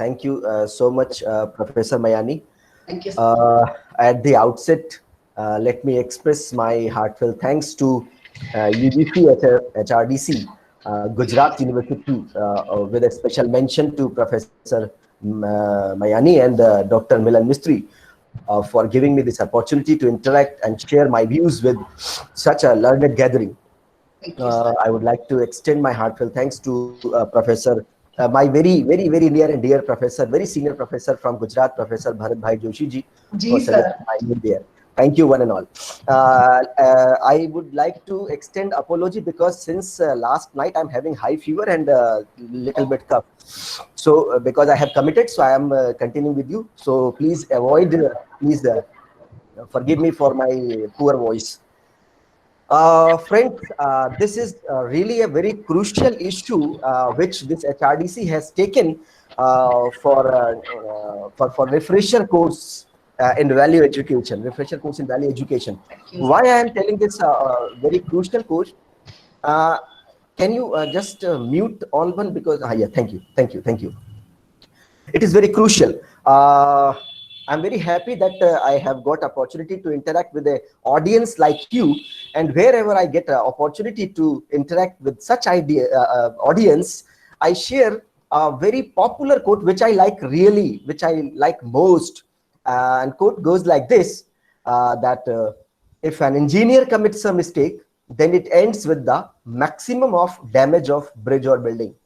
Thank you so much, Professor Mayani. Thank you. At the outset, let me express my heartfelt thanks to UGC HRDC, Gujarat University, with a special mention to Professor Mayani and Dr. Milan Mistry for giving me this opportunity to interact and share my views with such a learned gathering. I would like to extend my heartfelt thanks to Professor, my very near and dear professor, very senior professor from Gujarat, Professor Bharat Bhai Joshi ji, for selecting me there. Thank you, one and all. I would like to extend apology because since last night I'm having high fever and little bit cough. So because I have committed, so I am continuing with you. So please avoid, please forgive me for my poor voice. Friends, this is really a very crucial issue which this HRDC has taken for refresher course in value education, refresher course in value education. Why I am telling this very crucial course? Can you just mute all one, because yeah, thank you. It is very crucial. I'm very happy that I have got opportunity to interact with an audience like you, and wherever I get an opportunity to interact with such audience, I share a very popular quote which I like really, which I like most, and quote goes like this: that if an engineer commits a mistake, then it ends with the maximum of damage of bridge or building.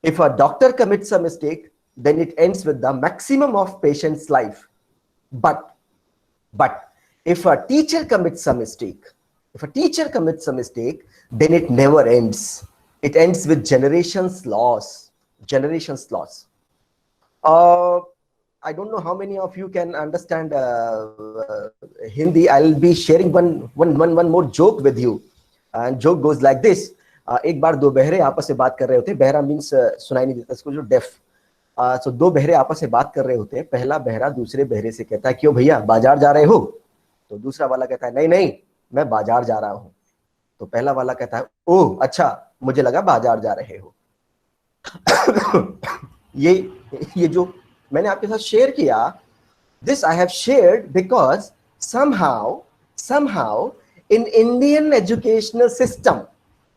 If a doctor commits a mistake, then it ends with the maximum of patient's life. But if a teacher commits a mistake, then it never ends. It ends with generations loss. I don't know how many of you can understand Hindi. I'll be sharing one more joke with you. And joke goes like this. एक बार दो बहरे आपस में बात कर रहे होते हैं. बहरा means सुनाई नहीं देता, इसको जो deaf. So दो बहरे आपस में बात कर रहे होते हैं. पहला बहरा दूसरे बहरे से कहता है, क्यों भैया बाजार जा रहे हो? तो दूसरा वाला कहता है, नहीं मैं बाजार जा रहा हूं. तो पहला वाला कहता है, ओह अच्छा, मुझे लगा बाजार जा रहे हो. ये जो मैंने आपके साथ शेयर किया, this I have shared because somehow in Indian educational system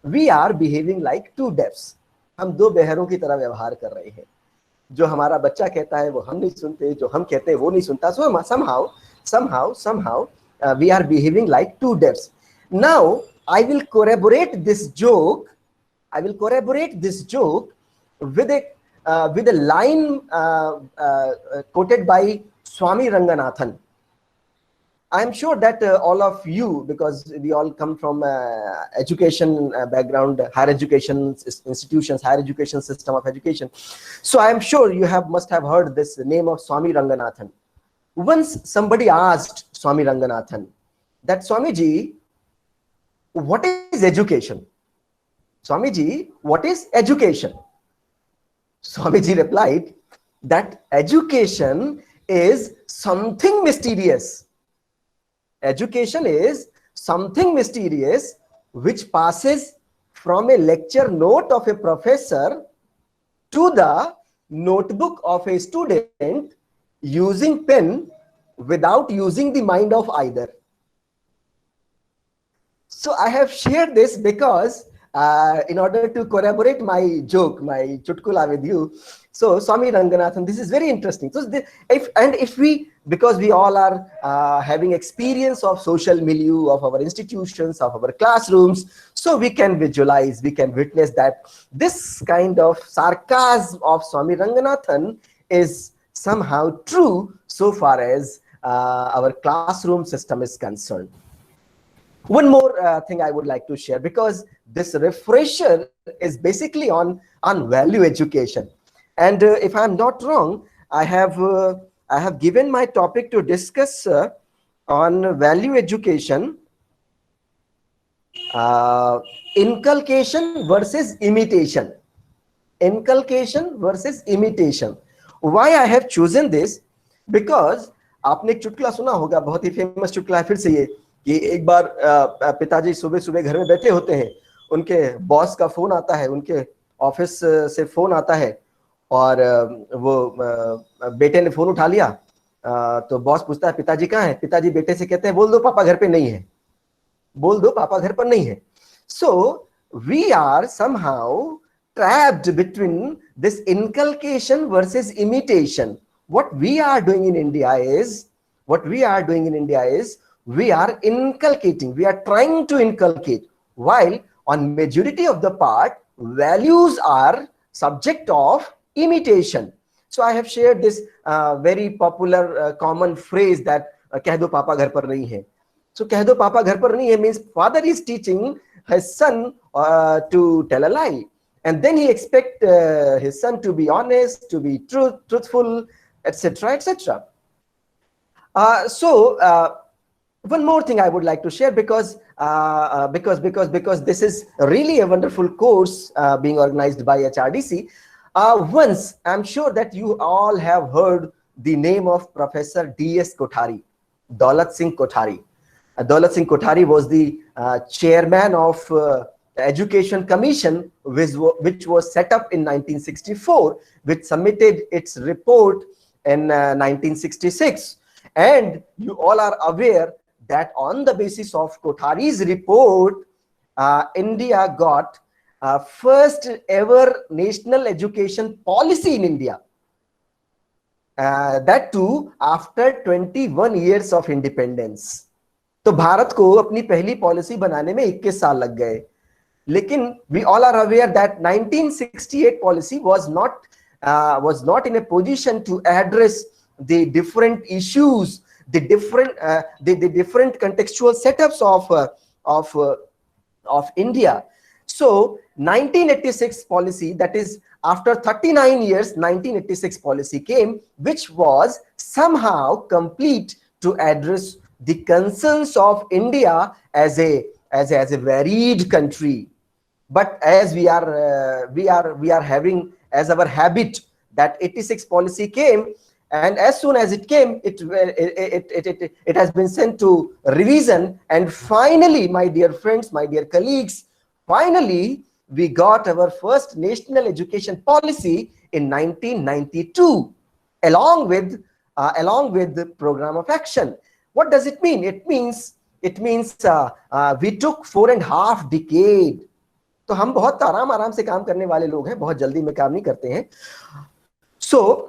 we are behaving like two deafs. हम दो बहरों की तरह व्यवहार कर रहे हैं. जो हमारा बच्चा कहता है वो हम नहीं सुनते, जो हम कहते हैं वो नहीं सुनता. So somehow we are behaving like two deafs. Now I will corroborate this joke with a line quoted by Swami Ranganathan. I am sure that all of you, because we all come from education background, higher education institutions, higher education system of education. So I am sure you must have heard this name of Swami Ranganathan. Once somebody asked Swami Ranganathan that, Swamiji, what is education? Swamiji, what is education? Swamiji replied that education is something mysterious. Education is something mysterious which passes from a lecture note of a professor to the notebook of a student using pen without using the mind of either. So I have shared this because in order to corroborate my joke, my chutkula with you. So Swami Ranganathan, this is very interesting. So because we all are having experience of social milieu, of our institutions, of our classrooms, so we can visualize, we can witness that this kind of sarcasm of Swami Ranganathan is somehow true so far as our classroom system is concerned. One more thing I would like to share, because this refresher is basically on value education. And if I'm not wrong, I have given my topic to discuss on value education, inculcation versus imitation. Inculcation versus imitation. Why I have chosen this? Because आपने एक चुटकुला सुना होगा, बहुत ही famous चुटकुला है, फिर से ये कि एक बार पिताजी सुबह घर में बैठे होते हैं, उनके बॉस का फोन आता है, उनके ऑफिस से फोन आता है, और वो बेटे ने फोन उठा लिया, तो बॉस पूछता है पिताजी कहाँ है, पिताजी बेटे से कहते हैं बोल दो पापा घर पे नहीं है, बोल दो पापा घर पर नहीं है. So we are somehow trapped between this inculcation versus imitation. What we are doing in India is, we are inculcating, we are trying to inculcate, while on majority of the part values are subject of imitation. So I have shared this very popular common phrase that कह दो पापा घर पर नहीं है. So कह दो पापा घर पर नहीं है means father is teaching his son to tell a lie, and then he expect his son to be honest, to be truthful, etc., etc. One more thing I would like to share, because this is really a wonderful course being organized by HRDC. Once I'm sure that you all have heard the name of Professor D.S. Kothari, Daulat Singh Kothari. Daulat Singh Kothari was the chairman of the Education Commission, which was set up in 1964, which submitted its report in 1966. And you all are aware that on the basis of Kothari's report, India got first ever national education policy in India. That too after 21 years of independence. तो भारत को अपनी पहली policy बनाने में 21 साल लग गए. लेकिन we all are aware that 1968 policy was not in a position to address the different issues, the different contextual setups of India. So 1986 policy, that is after 39 years, 1986 policy came, which was somehow complete to address the concerns of India as a varied country. But as we are having as our habit that 86 policy came, and as soon as it came, it has been sent to revision, and finally, my dear friends, my dear colleagues, finally we got our first national education policy in 1992, along with the program of action. What does it mean? It means we took 4.5 decades. तो हम बहुत आराम से काम करने वाले लोग हैं, बहुत जल्दी में काम नहीं करते हैं. So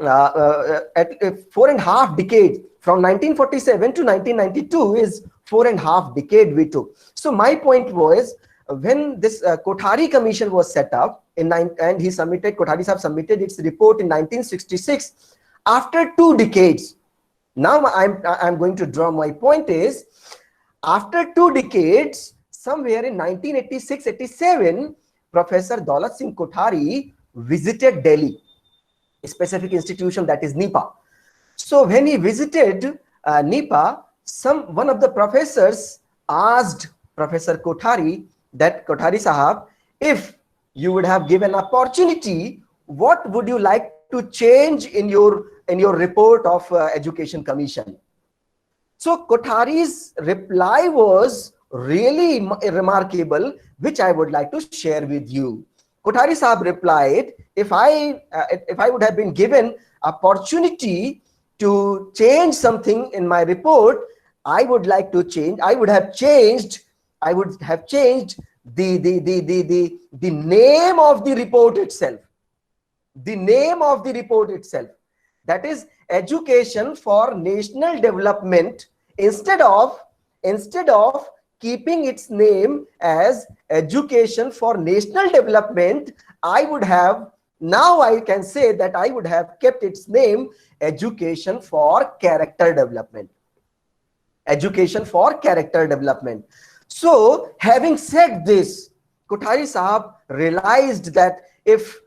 at 4.5 decades from 1947 to 1992 is 4.5 decades we took. So my point was, when this Kothari Commission was set up and Kothari Sahab submitted its report in 1966, after 2 decades. Now I'm going to draw my point is, after 2 decades, somewhere in 1986-87, Professor Daulat Singh Kothari visited Delhi, a specific institution, that is NIPA. So when he visited NIPA, one of the professors asked Professor Kothari that, Kothari Sahab, if you would have given opportunity, what would you like to change in your report of Education Commission? So Kothari's reply was really remarkable, which I would like to share with you. Kothari Sahab replied, if I would have been given opportunity to change something in my report, I would have changed the name of the report itself. The name of the report itself, that is Education for National Development. Instead of keeping its name as Education for National Development, I can say that I would have kept its name Education for Character Development. Education for Character Development. So having said this, Kothari Sahab realized that if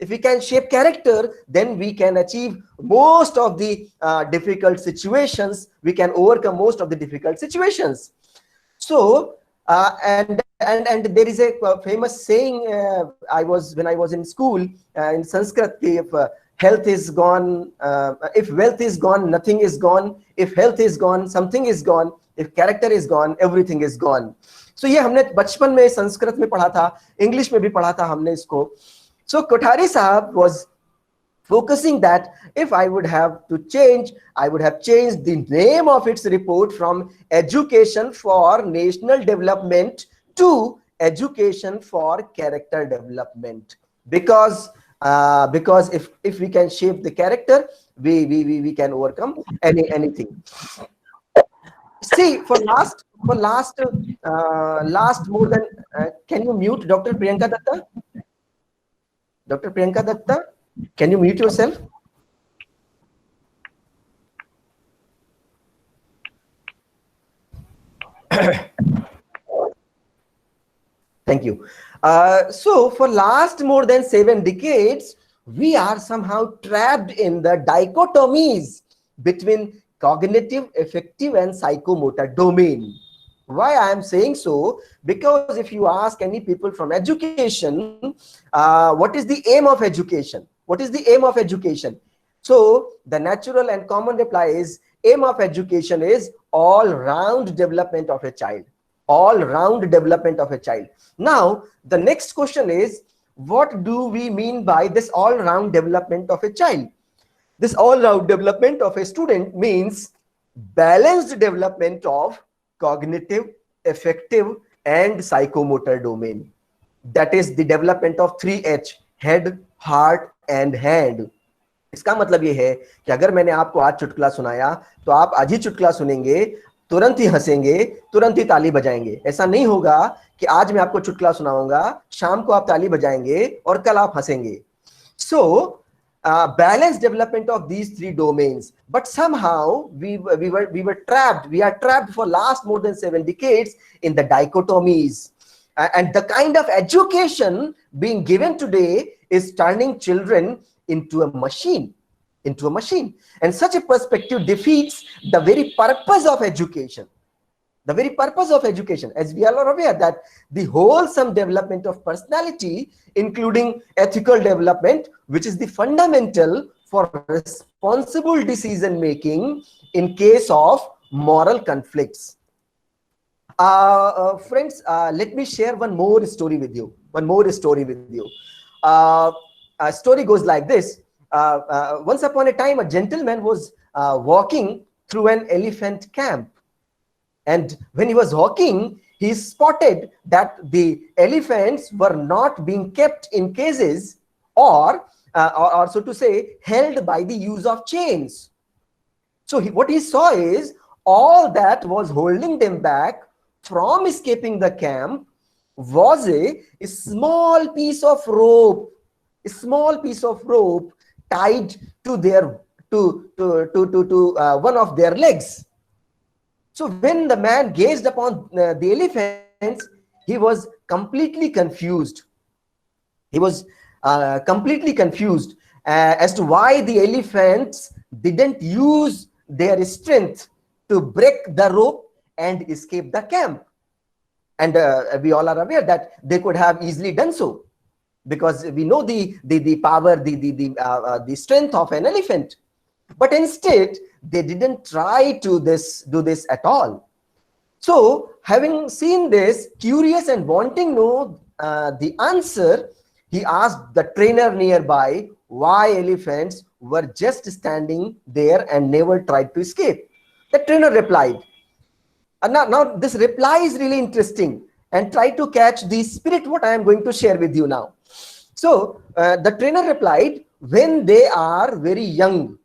we can shape character, then we can achieve most of the difficult situations. We can overcome most of the difficult situations. So and there is a famous saying, when I was in school in Sanskrit, if health is gone, if wealth is gone, nothing is gone. If health is gone, something is gone. If character is gone, everything is gone. So ये हमने बचपन में संस्कृत में पढ़ा था, English में भी पढ़ा था हमने इसको. So Kothari Sahab was focusing that if I would have to change, I would have changed the name of its report from Education for National Development to Education for Character Development, because if we can shape the character, we can overcome anything. See, last more than can you mute Dr. Priyanka Datta? Dr. Priyanka Datta, can you mute yourself? Thank you. So for last more than 7 decades, we are somehow trapped in the dichotomies between cognitive, affective, and psychomotor domain. Why I am saying so? Because if you ask any people from education, what is the aim of education? What is the aim of education? So the natural and common reply is, aim of education is all-round development of a child. All-round development of a child. Now, the next question is, what do we mean by this all-round development of a child? This all-round development of a student means balanced development of cognitive, affective, and psychomotor domain. That is the development of 3H, head, heart, and hand. इसका मतलब ये है कि अगर मैंने आपको आज चुटकुला सुनाया तो आप आज ही चुटकुला सुनेंगे, तुरंत ही हंसेंगे, तुरंत ही ताली बजाएंगे। ऐसा नहीं होगा कि आज मैं आपको चुटकुला सुनाऊंगा, शाम को आप ताली बजाएंगे और कल आप हंसेंगे। So balanced development of these 3 domains, but somehow we are trapped for last more than 7 decades in the dichotomies, and the kind of education being given today is turning children into a machine, and such a perspective defeats the very purpose of education. The very purpose of education, as we are aware that the wholesome development of personality, including ethical development, which is the fundamental for responsible decision making in case of moral conflicts. Friends, let me share one more story with you. A story goes like this. Once upon a time, a gentleman was walking through an elephant camp. And when he was walking, he spotted that the elephants were not being kept in cages or so to say, held by the use of chains. So what he saw is all that was holding them back from escaping the camp was a small piece of rope, tied to their one of their legs. So when the man gazed upon the elephants, he was completely confused. As to why the elephants didn't use their strength to break the rope and escape the camp. And we all are aware that they could have easily done so, because we know the power, the strength of an elephant. But instead, they didn't try to do this at all. So, having seen this, curious and wanting to know the answer, he asked the trainer nearby why elephants were just standing there and never tried to escape. The trainer replied. Now this reply is really interesting, and try to catch the spirit what I am going to share with you now. So the trainer replied, when they are very young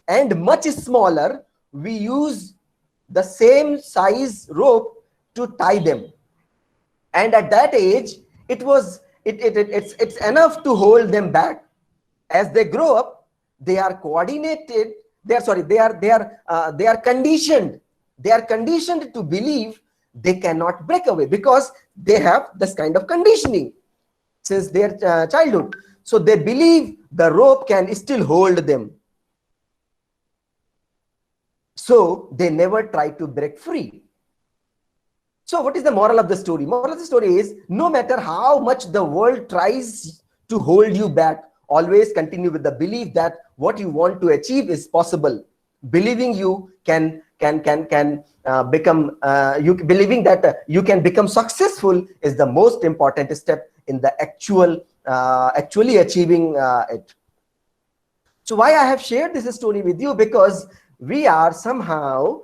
and much smaller, we use the same size rope to tie them, and at that age it's enough to hold them back. As they grow up, they are coordinated, they are conditioned to believe they cannot break away, because they have this kind of conditioning since their childhood. So they believe the rope can still hold them. So they never try to break free. So what is the moral of the story? Moral of the story is, no matter how much the world tries to hold you back, always continue with the belief that what you want to achieve is possible. Believing you can become, believing that you can become successful is the most important step in the actually achieving it. So why I have shared this story with you? Because we are somehow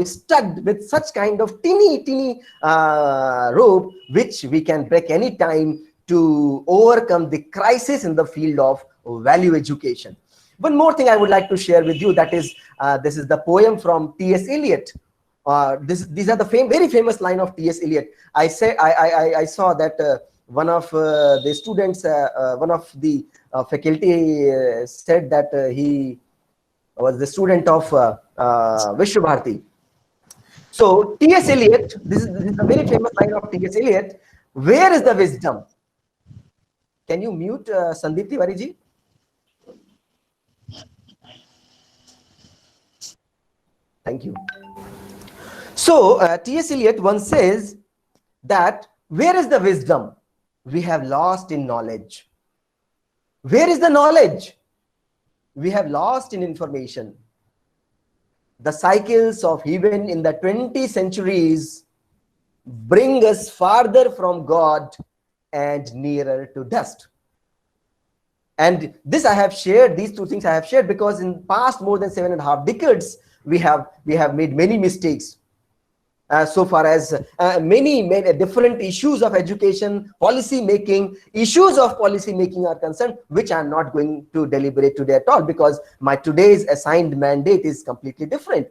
stuck with such kind of teeny rope which we can break any time to overcome the crisis in the field of value education. One more thing I would like to share with you, that is this is the poem from T.S. Eliot. These are the very famous line of T.S. Eliot. I saw that one of the students, one of the faculty said that he was the student of Vishwa Bharati. So T.S. Eliot, this is a very famous line of T.S. Eliot. Where is the wisdom? Can you mute Sandeep Tiwari ji? Thank you. So T.S. Eliot once says that where is the wisdom we have lost in knowledge? Where is the knowledge we have lost in information? The cycles of even in the 20 centuries bring us farther from God and nearer to dust. And this I have shared, these two things I have shared because in past more than 7.5 decades, we have made many mistakes. So far as many different issues of education, policy making, issues of policy making are concerned, which I'm not going to deliberate today at all, because my today's assigned mandate is completely different.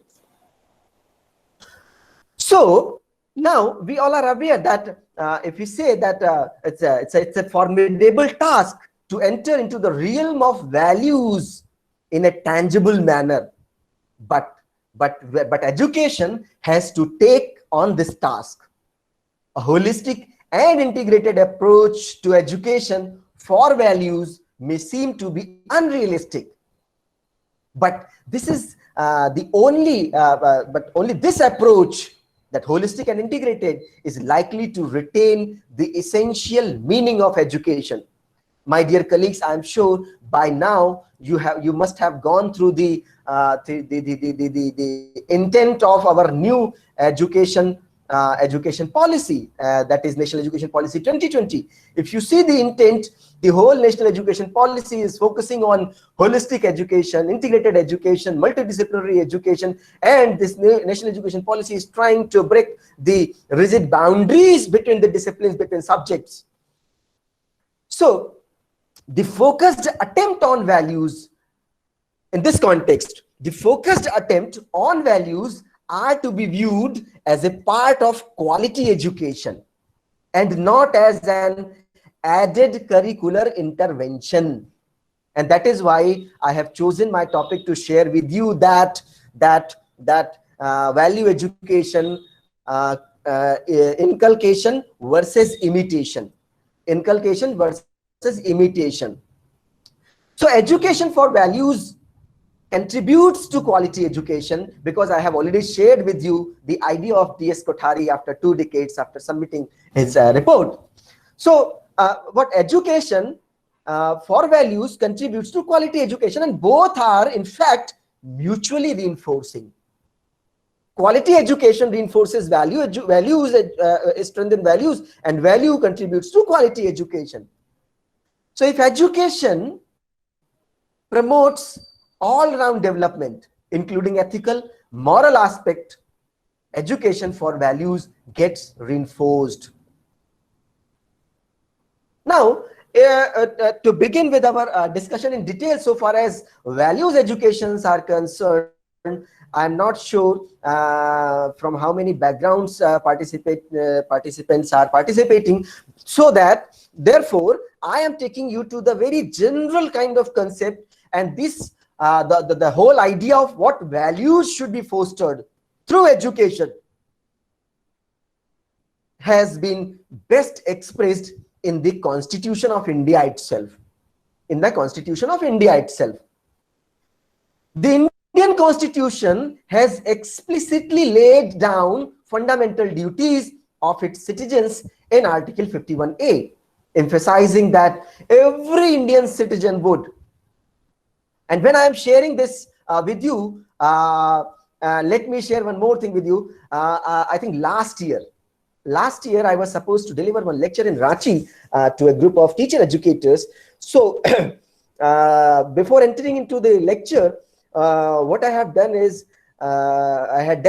So now we all are aware that if we say that it's a formidable task to enter into the realm of values in a tangible manner, but education has to take on this task. A holistic and integrated approach to education for values may seem to be unrealistic, but this is only this approach, that holistic and integrated, is likely to retain the essential meaning of education. My dear colleagues, I'm sure by now you must have gone through the intent of our new education policy, that is National Education Policy 2020. If you see the intent, the whole National Education Policy is focusing on holistic education, integrated education, multidisciplinary education, and this National Education Policy is trying to break the rigid boundaries between the disciplines, between subjects. So the focused attempt on values, in this context, the focused attempt on values are to be viewed as a part of quality education and not as an added curricular intervention. And that is why I have chosen my topic to share with you that value education, inculcation versus imitation. Inculcation versus imitation. So education for values contributes to quality education, because I have already shared with you the idea of D.S. Kothari after 2 decades after submitting his report. So what education for values contributes to quality education, and both are in fact mutually reinforcing. Quality education reinforces values strengthen values, and value contributes to quality education. So if education promotes all-round development, including ethical, moral aspect, education for values gets reinforced. Now, to begin with our discussion in detail, so far as values educations are concerned, I'm not sure from how many backgrounds participants are participating, so that therefore I am taking you to the very general kind of concept, and this the whole idea of what values should be fostered through education has been best expressed in the Constitution of India itself. In the Constitution of India itself, the Indian Constitution has explicitly laid down fundamental duties of its citizens in Article 51A, emphasizing that every Indian citizen would. And when I am sharing this with you, let me share one more thing with you. I think last year last year I was supposed to deliver one lecture in Ranchi to a group of teacher educators. So before entering into the lecture, what I have done is I had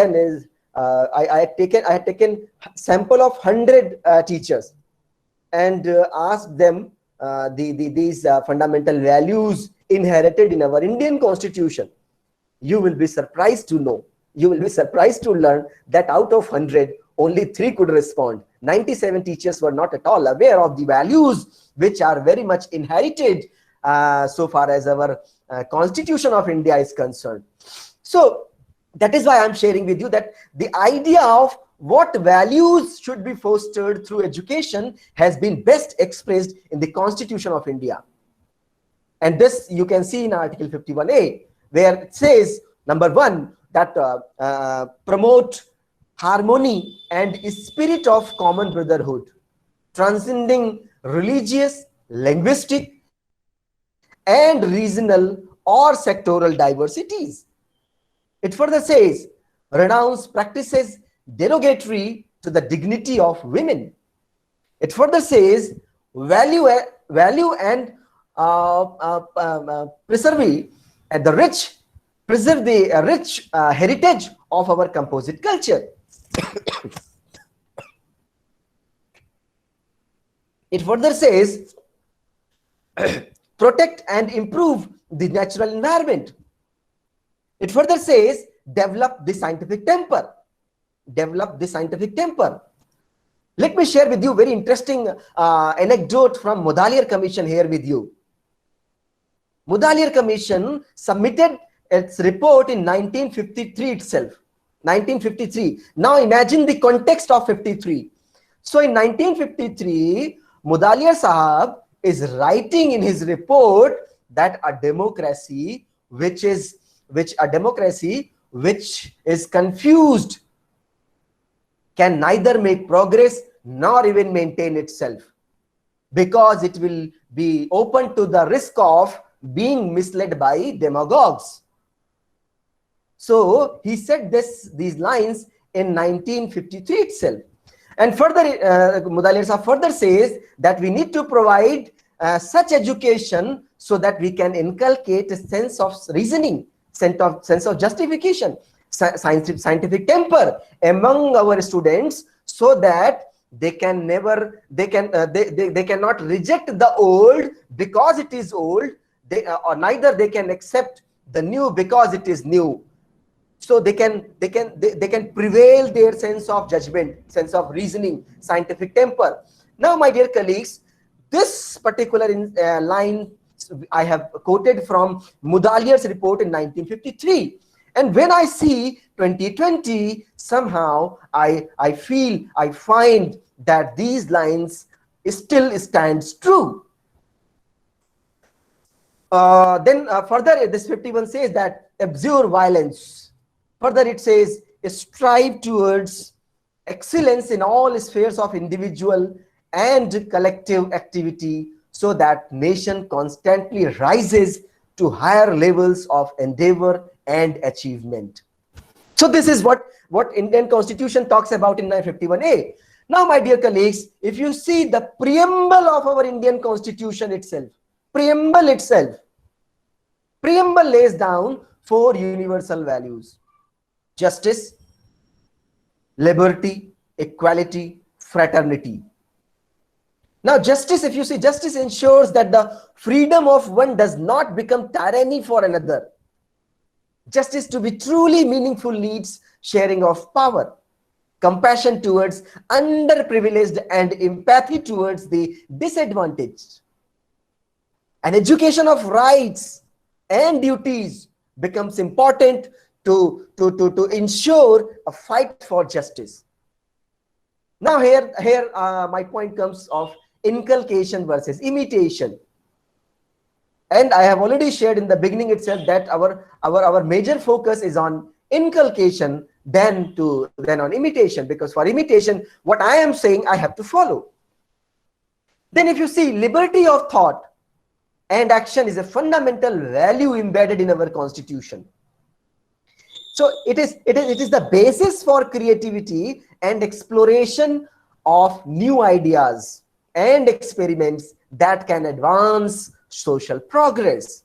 taken sample of 100 teachers and asked them these fundamental values inherited in our Indian Constitution. You will be surprised to know, you will be surprised to learn that out of 100, only 3 could respond. 97 teachers were not at all aware of the values which are very much inherited so far as our Constitution of India is concerned. So that is why I'm sharing with you that the idea of what values should be fostered through education has been best expressed in the Constitution of India. And this you can see in Article 51A, where it says, number 1, that promote harmony and spirit of common brotherhood, transcending religious, linguistic, and regional or sectoral diversities. It further says, renounce practices derogatory to the dignity of women. It further says, value and preserve the rich heritage of our composite culture. It further says, protect and improve the natural environment. It further says, develop the scientific temper. Develop the scientific temper. Let me share with you very interesting anecdote from Mudaliar Commission here with you. Mudaliar Commission submitted its report in 1953 itself. 1953. Now imagine the context of 53. So in 1953, Mudaliar Sahab is writing in his report that a democracy which is confused can neither make progress nor even maintain itself, because it will be open to the risk of being misled by demagogues. So he said these lines in 1953 itself. And further, Mudaliar Sahab further says that we need to provide such education so that we can inculcate a sense of reasoning, sense of justification, scientific temper among our students, so that they cannot reject the old because it is old, or neither they can accept the new because it is new. So they can prevail their sense of judgment, sense of reasoning, scientific temper. Now, my dear colleagues, this particular line I have quoted from Mudaliar's report in 1953. And when I see 2020, somehow I find that these lines still stands true. Then further, this 51 says that abjure violence. Further, it says strive towards excellence in all spheres of individual and collective activity, so that nation constantly rises to higher levels of endeavor and achievement. So this is what Indian Constitution talks about in 951A. Now, my dear colleagues, if you see the preamble of our Indian Constitution itself, preamble lays down 4 universal values: justice, liberty, equality, fraternity. Now, justice, if you see, justice ensures that the freedom of one does not become tyranny for another. Justice to be truly meaningful needs sharing of power, compassion towards underprivileged, and empathy towards the disadvantaged. An education of rights and duties becomes important to ensure a fight for justice. Now here my point comes of inculcation versus imitation. And I have already shared in the beginning itself that our major focus is on inculcation than on imitation, because for imitation, what I am saying, I have to follow. Then if you see, liberty of thought and action is a fundamental value embedded in our Constitution. So it is the basis for creativity and exploration of new ideas and experiments that can advance social progress.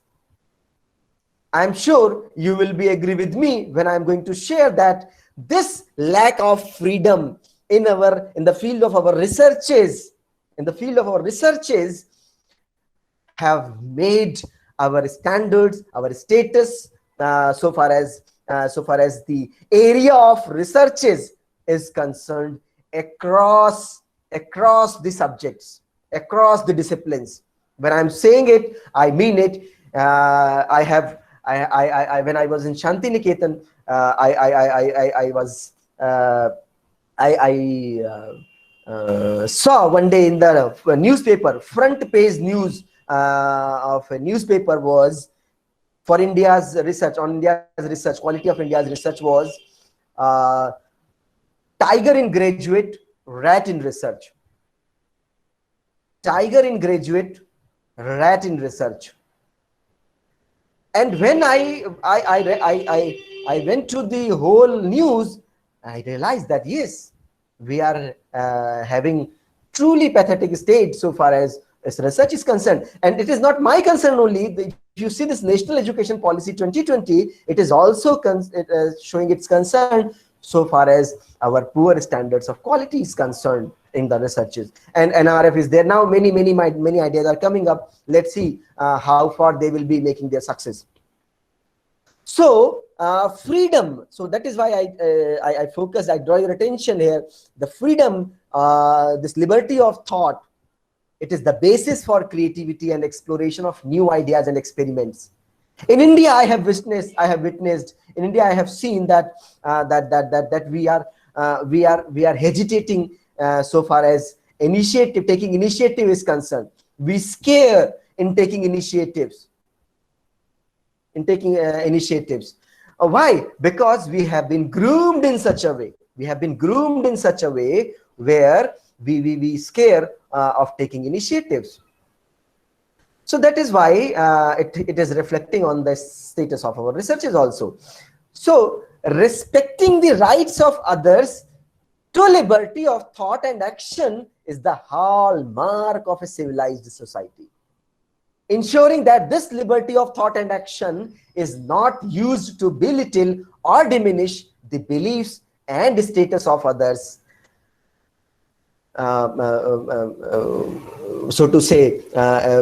I'm sure you will be agree with me when I'm going to share that this lack of freedom in the field of our researches, have made our standards, our status, so far as the area of researches is concerned, across the subjects, across the disciplines. When I'm saying it, I mean it. When I was in Shantiniketan, I was saw one day in the newspaper, front page news of a newspaper was for India's research, on India's research, quality of India's research was uh, tiger in graduate, rat in research. Tiger in graduate, rat in research. And when I went to the whole news, I realized that yes, we are having truly pathetic state so far as research is concerned. And it is not my concern only. If you see this National Education Policy 2020, it is also showing its concern so far as our poor standards of quality is concerned in the researches. And NRF is there now. Many ideas are coming up. Let's see how far they will be making their success. So freedom. So that is why I focus. I draw your attention here. The freedom, this liberty of thought. It is the basis for creativity and exploration of new ideas and experiments. In India, I have witnessed. In India, I have seen that we are hesitating so far as taking initiative is concerned. We scare in taking initiatives. Why? Because we have been groomed in such a way. Where we scare of taking initiatives. So that is why it is reflecting on the status of our researches also. So respecting the rights of others to liberty of thought and action is the hallmark of a civilized society. Ensuring that this liberty of thought and action is not used to belittle or diminish the beliefs and status of others. So to say,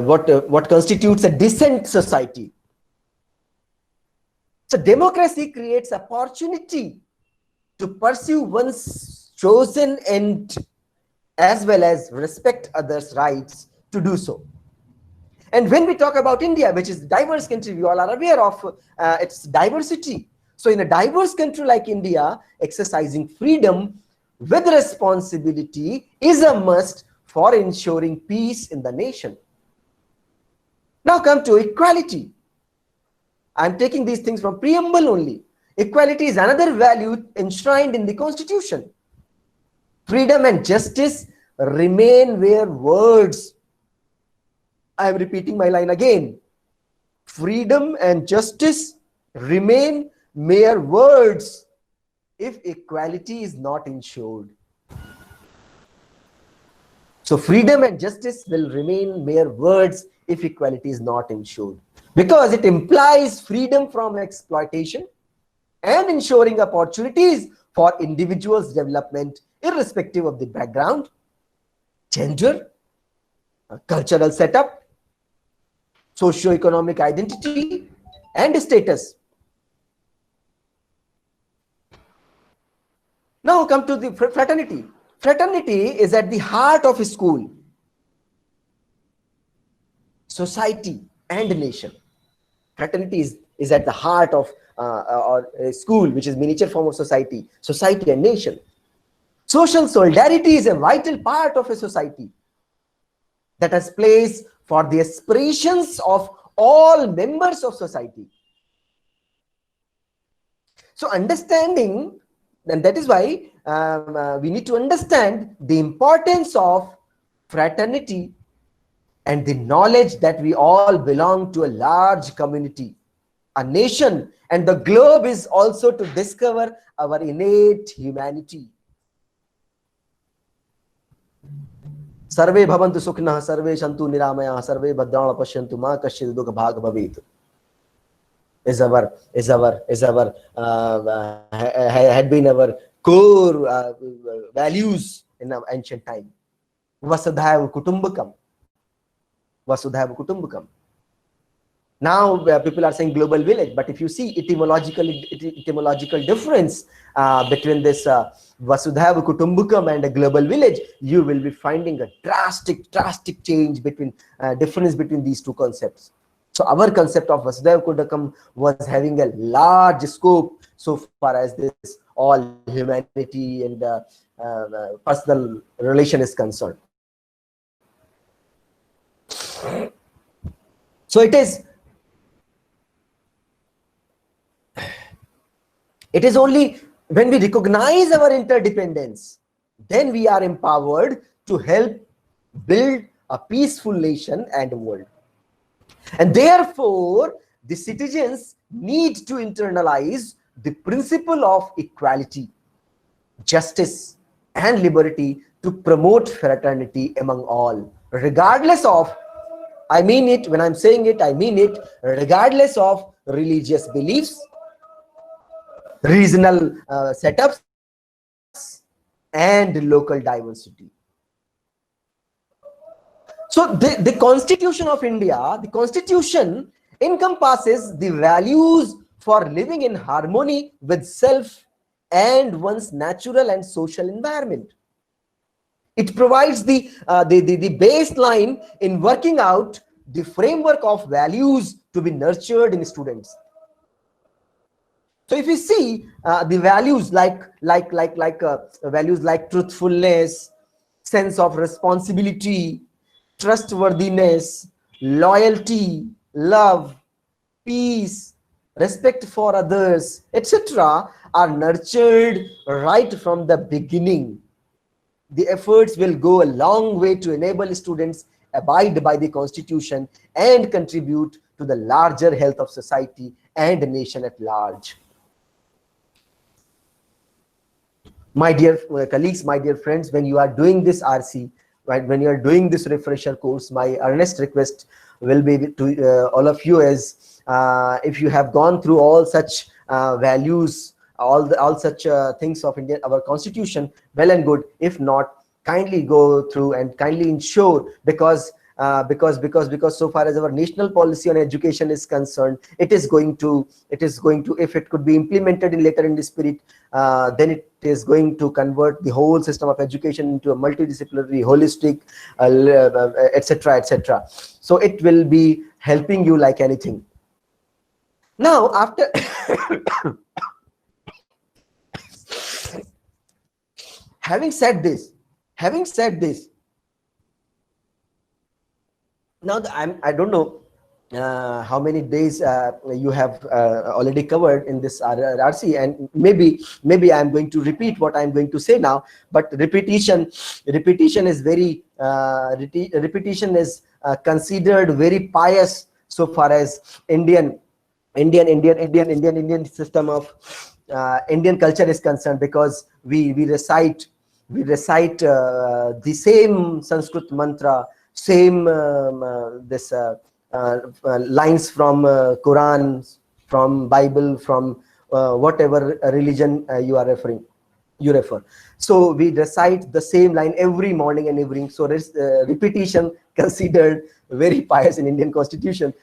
what constitutes a decent society. So democracy creates opportunity to pursue one's chosen end as well as respect others' rights to do so. And when we talk about India, which is a diverse country, we all are aware of its diversity. So in a diverse country like India, exercising freedom with responsibility is a must for ensuring peace in the nation. Now come to equality. I'm taking these things from preamble only. Equality is another value enshrined in the Constitution. Freedom and justice remain mere words. I am repeating my line again. Freedom and justice remain mere words if equality is not ensured. So freedom and justice will remain mere words if equality is not ensured, because it implies freedom from exploitation and ensuring opportunities for individuals' development irrespective of the background, gender, cultural setup, socio-economic identity, and status. Now come to the fraternity. Fraternity is at the heart of a school, society, and nation. Fraternity is at the heart of or a school, which is miniature form of society and nation. Social solidarity is a vital part of a society that has place for the aspirations of all members of society. So understanding, and that is why we need to understand the importance of fraternity and the knowledge that we all belong to a large community, a nation, and the globe is also to discover our innate humanity. सर्वे भवन्तु सुखिनः, सर्वे सन्तु निरामयाः, सर्वे भद्राणि पश्यन्तु मा कश्चित् दुःखभाग् भवेत्. Is our had been our core values in our ancient time. Vasudhaiva Kutumbakam. Vasudhaiva Kutumbakam. Now people are saying global village, but if you see etymological difference between this Vasudhaiva Kutumbakam and a global village, you will be finding a drastic change between difference between these two concepts. So our concept of Vasudhaiva Kutumbakam was having a large scope so far as this all humanity and personal relation is concerned. So it is only when we recognize our interdependence, then we are empowered to help build a peaceful nation and world. And therefore, the citizens need to internalize the principle of equality, justice, and liberty to promote fraternity among all, regardless of, I mean it, when I'm saying it, I mean it, regardless of religious beliefs, regional setups, and local diversity. So the Constitution of India, the Constitution encompasses the values for living in harmony with self and one's natural and social environment. It provides the baseline in working out the framework of values to be nurtured in students. So if you see the values values like truthfulness, sense of responsibility, trustworthiness, loyalty, love, peace, respect for others, etc., are nurtured right from the beginning. The efforts will go a long way to enable students abide by the Constitution and contribute to the larger health of society and the nation at large. My dear colleagues, my dear friends, when you are doing this RC, right, when you are doing this refresher course, my earnest request will be to all of you is, if you have gone through all such values, all such things of India, our Constitution, well and good. If not, kindly go through and kindly ensure, because so far as our national policy on education is concerned, it is going to, if it could be implemented later in the spirit, then it is going to convert the whole system of education into a multidisciplinary, holistic, etc., etc. So it will be helping you like anything. Now, after having said this, now I don't know how many days you have already covered in this RC, and maybe I'm going to repeat what I'm going to say now, but repetition is very repetition is considered very pious so far as Indian system of Indian culture is concerned, because we recite the same Sanskrit mantra, same lines from Quran, from Bible, from whatever religion you refer. So we recite the same line every morning and evening. So repetition considered very pious in Indian Constitution,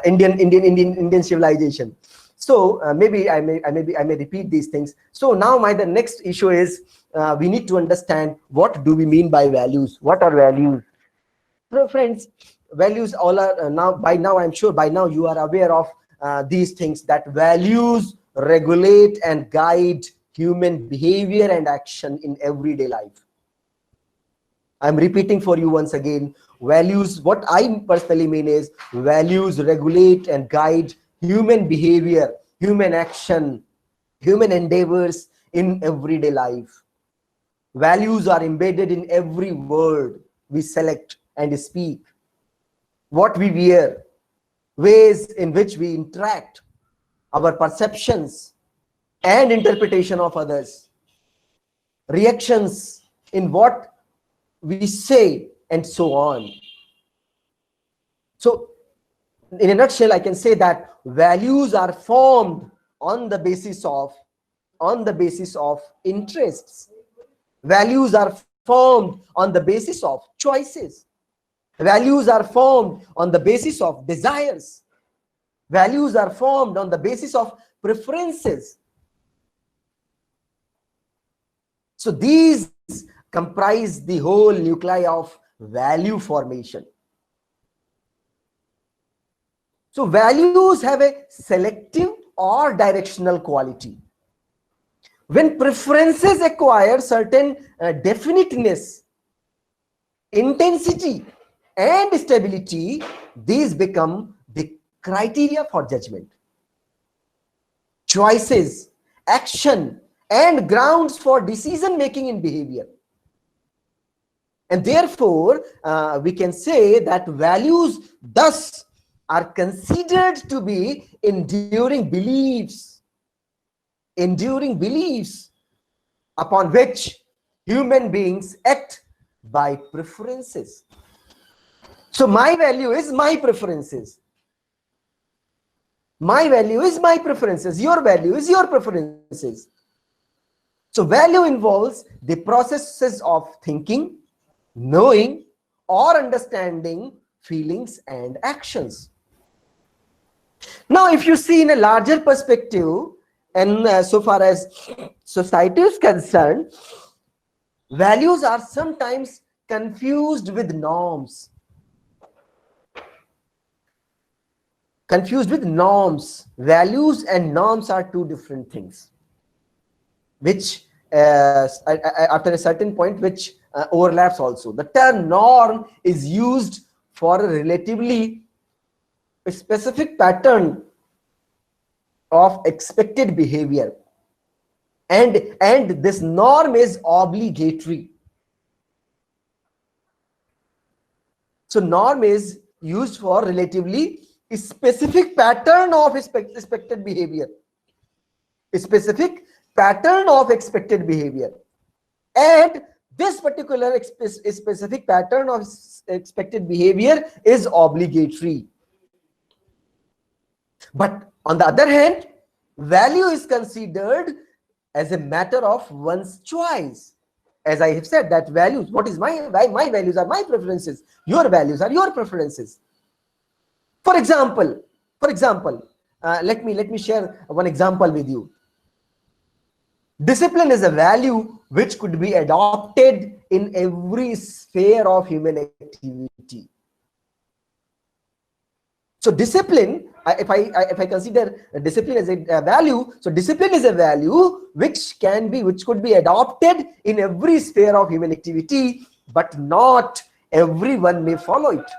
Indian civilization. So maybe I may repeat these things. So now the next issue is we need to understand, what do we mean by values? What are values? So friends, values all are I'm sure by now you are aware of these things, that values regulate and guide human behavior and action in everyday life. I'm repeating for you once again, values, what I personally mean is, values regulate and guide human behavior, human action, human endeavors in everyday life. Values are embedded in every word we select and speak, what we wear, ways in which we interact, our perceptions and interpretation of others, reactions in what we say and so on. So in a nutshell, I can say that values are formed on the basis of interests. Values are formed on the basis of choices. Values are formed on the basis of desires. Values are formed on the basis of preferences. So these comprise the whole nuclei of value formation. So values have a selective or directional quality. When preferences acquire certain definiteness, intensity, and stability, these become the criteria for judgment. Choices, action, and grounds for decision making in behavior. And therefore, we can say that values thus are considered to be enduring beliefs upon which human beings act by preferences. So my value is my preferences. My value is my preferences. Your value is your preferences. So value involves the processes of thinking, knowing, or understanding feelings and actions. Now, if you see in a larger perspective, and so far as society is concerned, values are sometimes confused with norms. Values and norms are two different things, which after a certain point, which overlaps also. The term norm is used for a relatively specific pattern of expected behavior, and this norm is obligatory. So norm is used for relatively specific pattern of expected behavior, and this particular specific pattern of expected behavior is obligatory. But on the other hand, value is considered as a matter of one's choice. As I have said, that values, what is my values are my preferences, your values are your preferences. For example, let me share one example with you. Discipline is a value which could be adopted in every sphere of human activity. So discipline, if I consider discipline as a value, so discipline is a value which could be adopted in every sphere of human activity, but not everyone may follow it.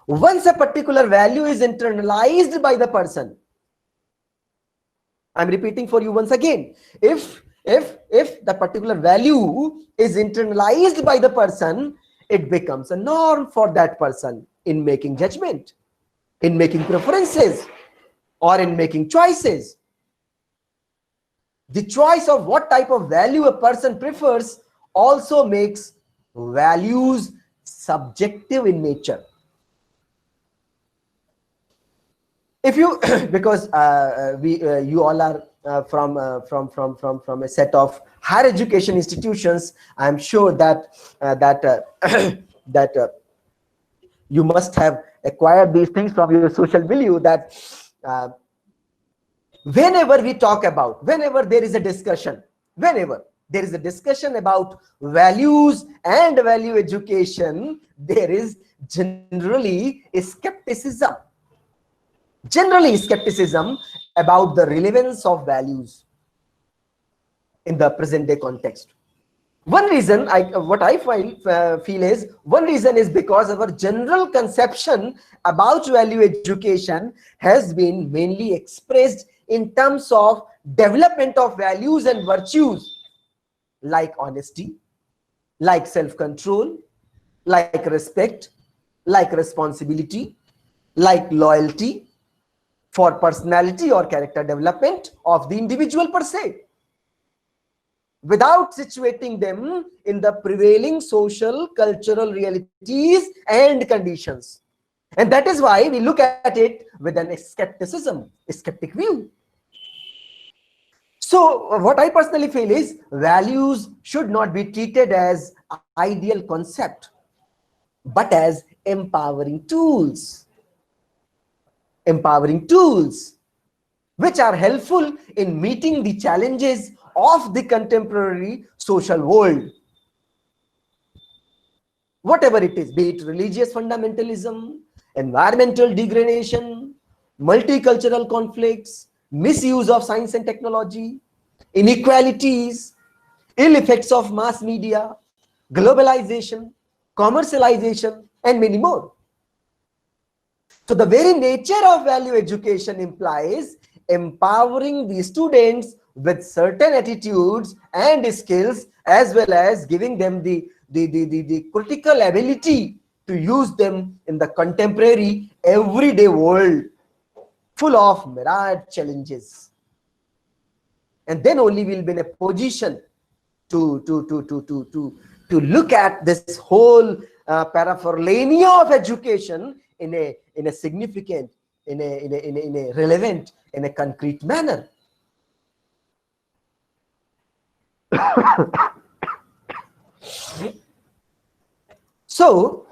Once a particular value is internalized by the person, I'm repeating for you once again, if the particular value is internalized by the person, it becomes a norm for that person in making judgment, in making preferences, or in making choices. The choice of what type of value a person prefers also makes values subjective in nature. If you, because you all are from a set of higher education institutions, I'm sure that you must have acquired these things from your social milieu, that whenever there is a discussion about values and value education, there is generally skepticism about the relevance of values in the present day context. One reason feel is because our general conception about value education has been mainly expressed in terms of development of values and virtues like honesty, like self-control, like respect, like responsibility, like loyalty, for personality or character development of the individual per se. without situating them in the prevailing social, cultural realities and conditions. And that is why we look at it with an skepticism, a skeptic view. So what I personally feel is values should not be treated as ideal concept, but as empowering tools which are helpful in meeting the challenges of the contemporary social world. Whatever it is, be it religious fundamentalism, environmental degradation, multicultural conflicts, misuse of science and technology, inequalities, ill effects of mass media, globalization, commercialization, and many more. So the very nature of value education implies empowering the students with certain attitudes and skills, as well as giving them the critical ability to use them in the contemporary everyday world full of myriad challenges. And then only we'll be in a position to look at this whole paraphernalia of education in a significant, in a relevant, in a concrete manner. So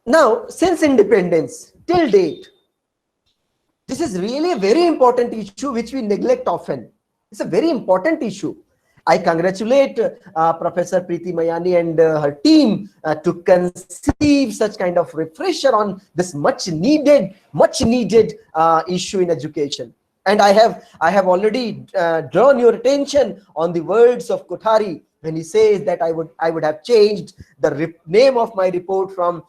now, since independence till date, this is really a very important issue which we neglect often. It's a very important issue. I congratulate Professor Preeti Mayani and her team to conceive such kind of refresher on this much needed issue in education. And I have already drawn your attention on the words of Kothari when he says that I would have changed the name of my report from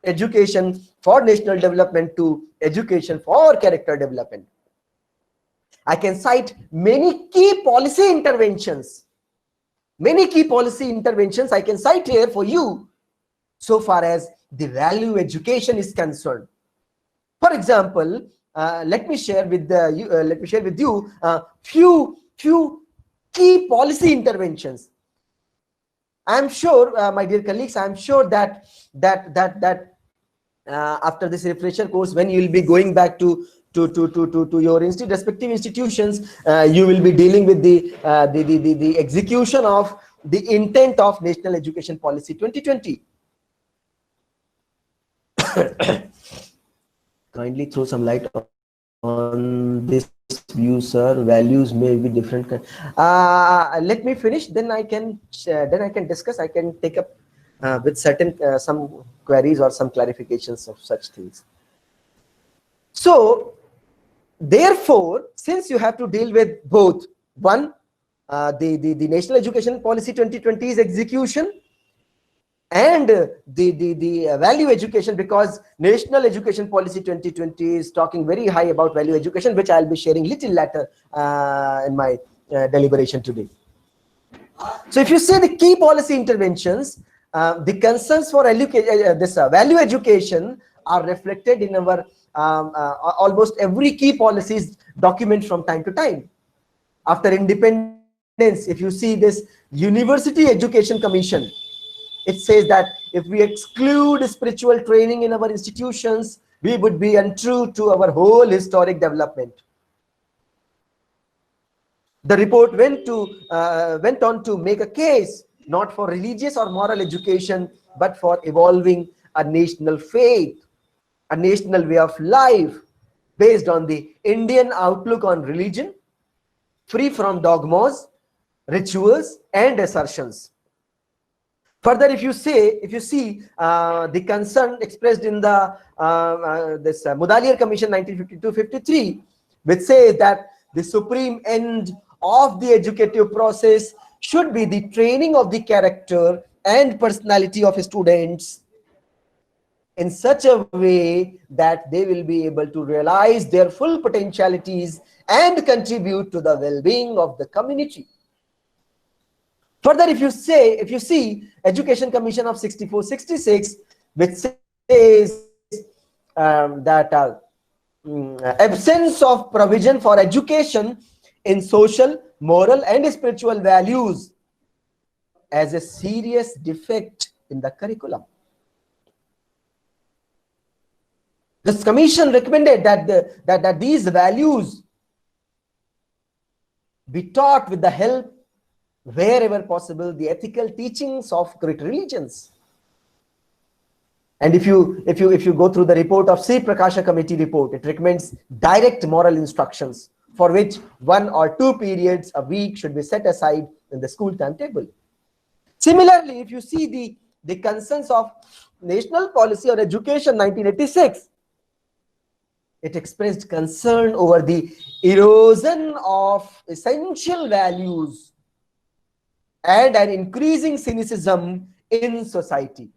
Education for National Development to Education for Character Development. I can cite many key policy interventions. I can cite here for you so far as the value education is concerned. For example, let me share with you few key policy interventions. I'm sure, my dear colleagues, I'm sure that after this refresher course, when you will be going back to your respective institutions, you will be dealing with the execution of the intent of National Education Policy 2020. Kindly throw some light on this view, sir. Values may be different. Let me finish, then I can discuss. I can take up with certain some queries or some clarifications of such things. So therefore, since you have to deal with both, one, the National Education Policy 2020's execution, and the value education, because National Education Policy 2020 is talking very high about value education, which I'll be sharing little later in my deliberation today. So if you see the key policy interventions, the concerns for this value education are reflected in our almost every key policies document from time to time. After independence, if you see this University Education Commission, it says that if we exclude spiritual training in our institutions, we would be untrue to our whole historic development. The report went on to make a case not for religious or moral education, but for evolving a national faith, a national way of life based on the Indian outlook on religion, free from dogmas, rituals, and assertions. Further, if you see the concern expressed in the this Mudaliar Commission 1952-53, which says that the supreme end of the educative process should be the training of the character and personality of students in such a way that they will be able to realize their full potentialities and contribute to the well-being of the community. Further, if you see Education Commission of 64-66, which says that absence of provision for education in social, moral and spiritual values as a serious defect in the curriculum. This commission recommended that these values be taught with the help, wherever possible, the ethical teachings of great religions. And if you go through the report of C. Prakasha Committee report, it recommends direct moral instructions for which 1 or 2 periods a week should be set aside in the school timetable. Similarly, if you see the concerns of National Policy on Education 1986, it expressed concern over the erosion of essential values and an increasing cynicism in society.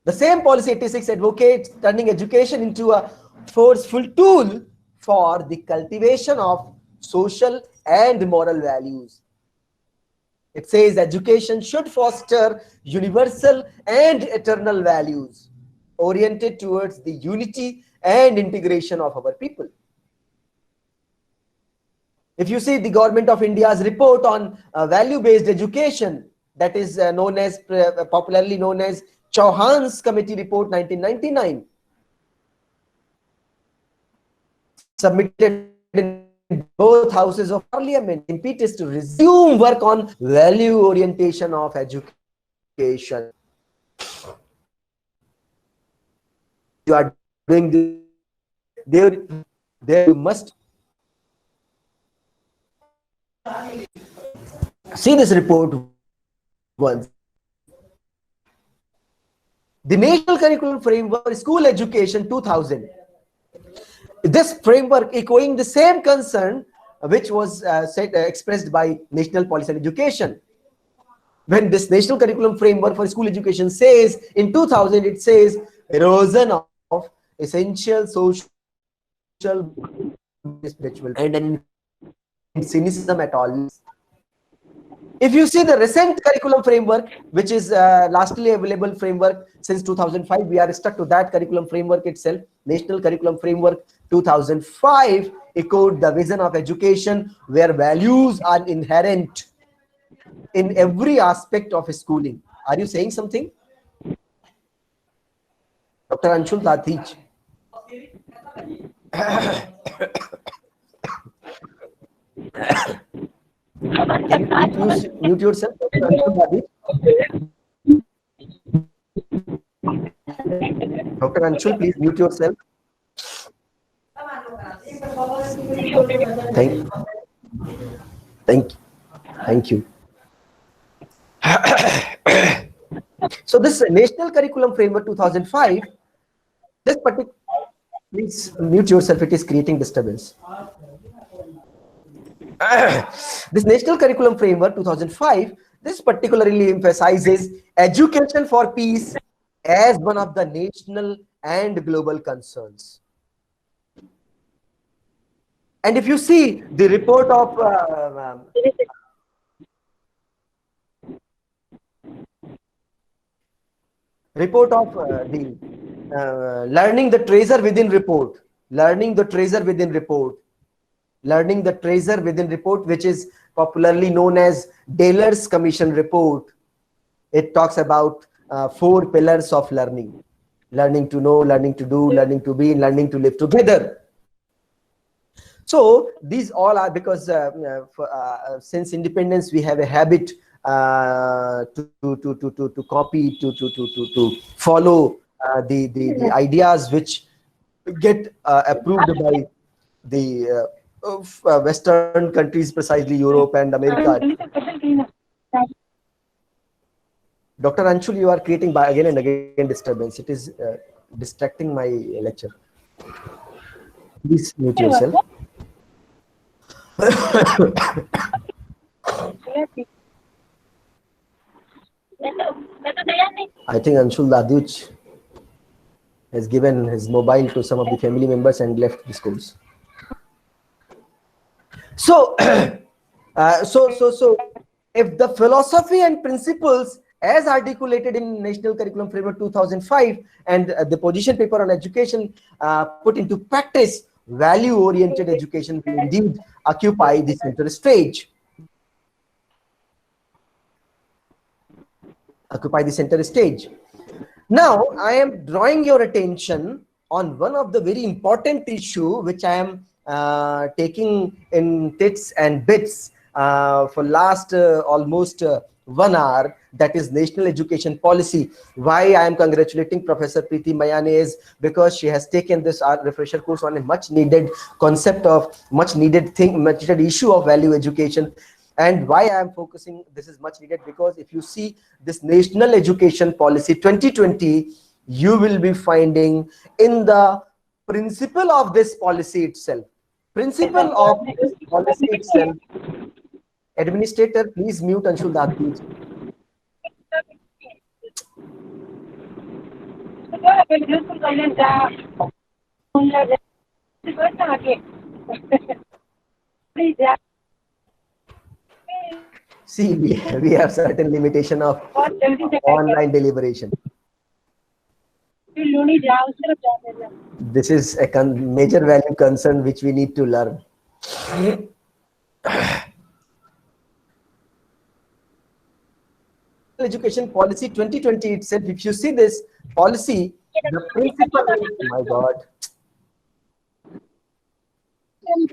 The same policy 86 advocates turning education into a forceful tool for the cultivation of social and moral values. It says education should foster universal and eternal values oriented towards the unity and integration of our people. If you see the Government of India's report on value-based education, that is popularly known as Chauhan's Committee Report 1999, submitted in both houses of parliament, impetus to resume work on value orientation of education. You are doing this, there you must see this report once. The National Curriculum Framework for School Education 2000. This framework echoing the same concern which was expressed by National Policy on Education. When this National Curriculum Framework for School Education says, in 2000, it says erosion of essential social, spiritual, and cynicism at all. If you see the recent curriculum framework, which is lastly available framework since 2005, we are stuck to that curriculum framework itself. National Curriculum Framework 2005 echoed the vision of education where values are inherent in every aspect of schooling. Are you saying something? Dr. Anshul Dadhij. Can you mute yourself, Dr. Anshul Dadhij? Dr. Anshul, please mute yourself. Thank you. So this National Curriculum Framework 2005, this particular, please mute yourself, it is creating disturbance. This National Curriculum Framework 2005, this particularly emphasizes education for peace as one of the national and global concerns. And if you see the report of the Learning the Treasure Within report, which is popularly known as Taylor's Commission report. It talks about 4 pillars of learning: learning to know, learning to do, learning to be, and learning to live together. So these all are because since independence we have a habit to copy, to follow the ideas which get approved by the Western countries, precisely Europe and America. Dr. Anshul, you are creating again and again disturbance. It is distracting my lecture. Please mute yourself. I think Anshul Dadhij has given his mobile to some of the family members and left the schools. So, so if the philosophy and principles as articulated in National Curriculum Framework 2005 and the position paper on education put into practice value-oriented education will indeed occupy the center stage. Now, I am drawing your attention on one of the very important issue which I am taking in tits and bits for last almost 1 hour, that is national education policy. Why I am congratulating Professor Preeti Mayane is because she has taken this refresher course on a much needed concept of much needed issue of value education. And why I am focusing this is much needed, because if you see this national education policy 2020, you will be finding in the principle of this policy itself, administrator, please mute Anshul Das, please. See, we have certain limitation of online deliberation. This is a major value concern which we need to learn. Education policy 2020 itself, if you see this policy, the principle, oh my God.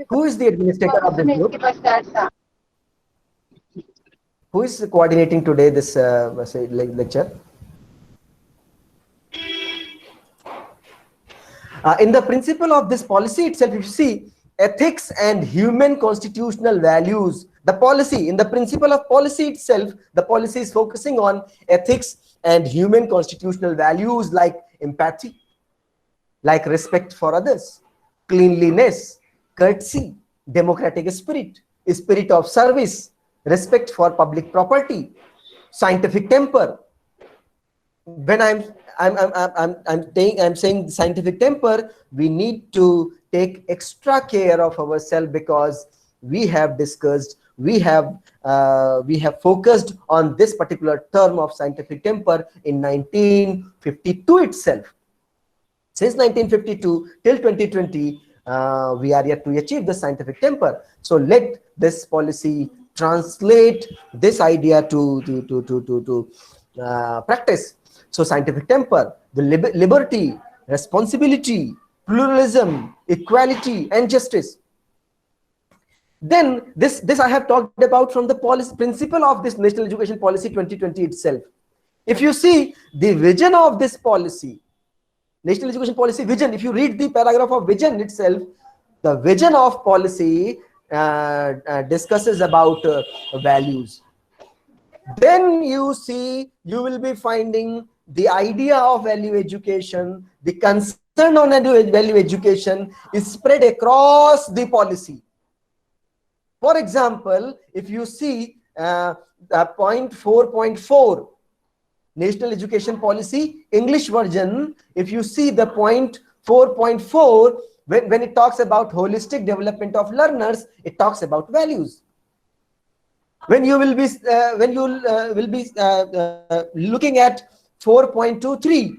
Who is the administrator of this group? Who is coordinating today this lecture? In the principle of this policy itself, if you see ethics and human constitutional values, the policy, in the principle of policy itself, the policy is focusing on ethics and human constitutional values like empathy, like respect for others, cleanliness, courtesy, democratic spirit, spirit of service, respect for public property, scientific temper. When I'm saying scientific temper, we need to take extra care of ourselves, because we have discussed, we have focused on this particular term of scientific temper in 1952 itself. Since 1952 till 2020, we are yet to achieve the scientific temper. So let this policy translate this idea to practice. So scientific temper, the liberty, responsibility, pluralism, equality, and justice. Then this I have talked about from the policy principle of this National Education Policy 2020 itself. If you see the vision of this policy, National Education Policy vision, if you read the paragraph of vision itself, the vision of policy discusses about values. Then you see, you will be finding the idea of value education, the concern on value education is spread across the policy. For example, if you see point 4.4, National Education Policy, English version, if you see the point 4.4, when it talks about holistic development of learners, it talks about values. When you will be looking at 4.23,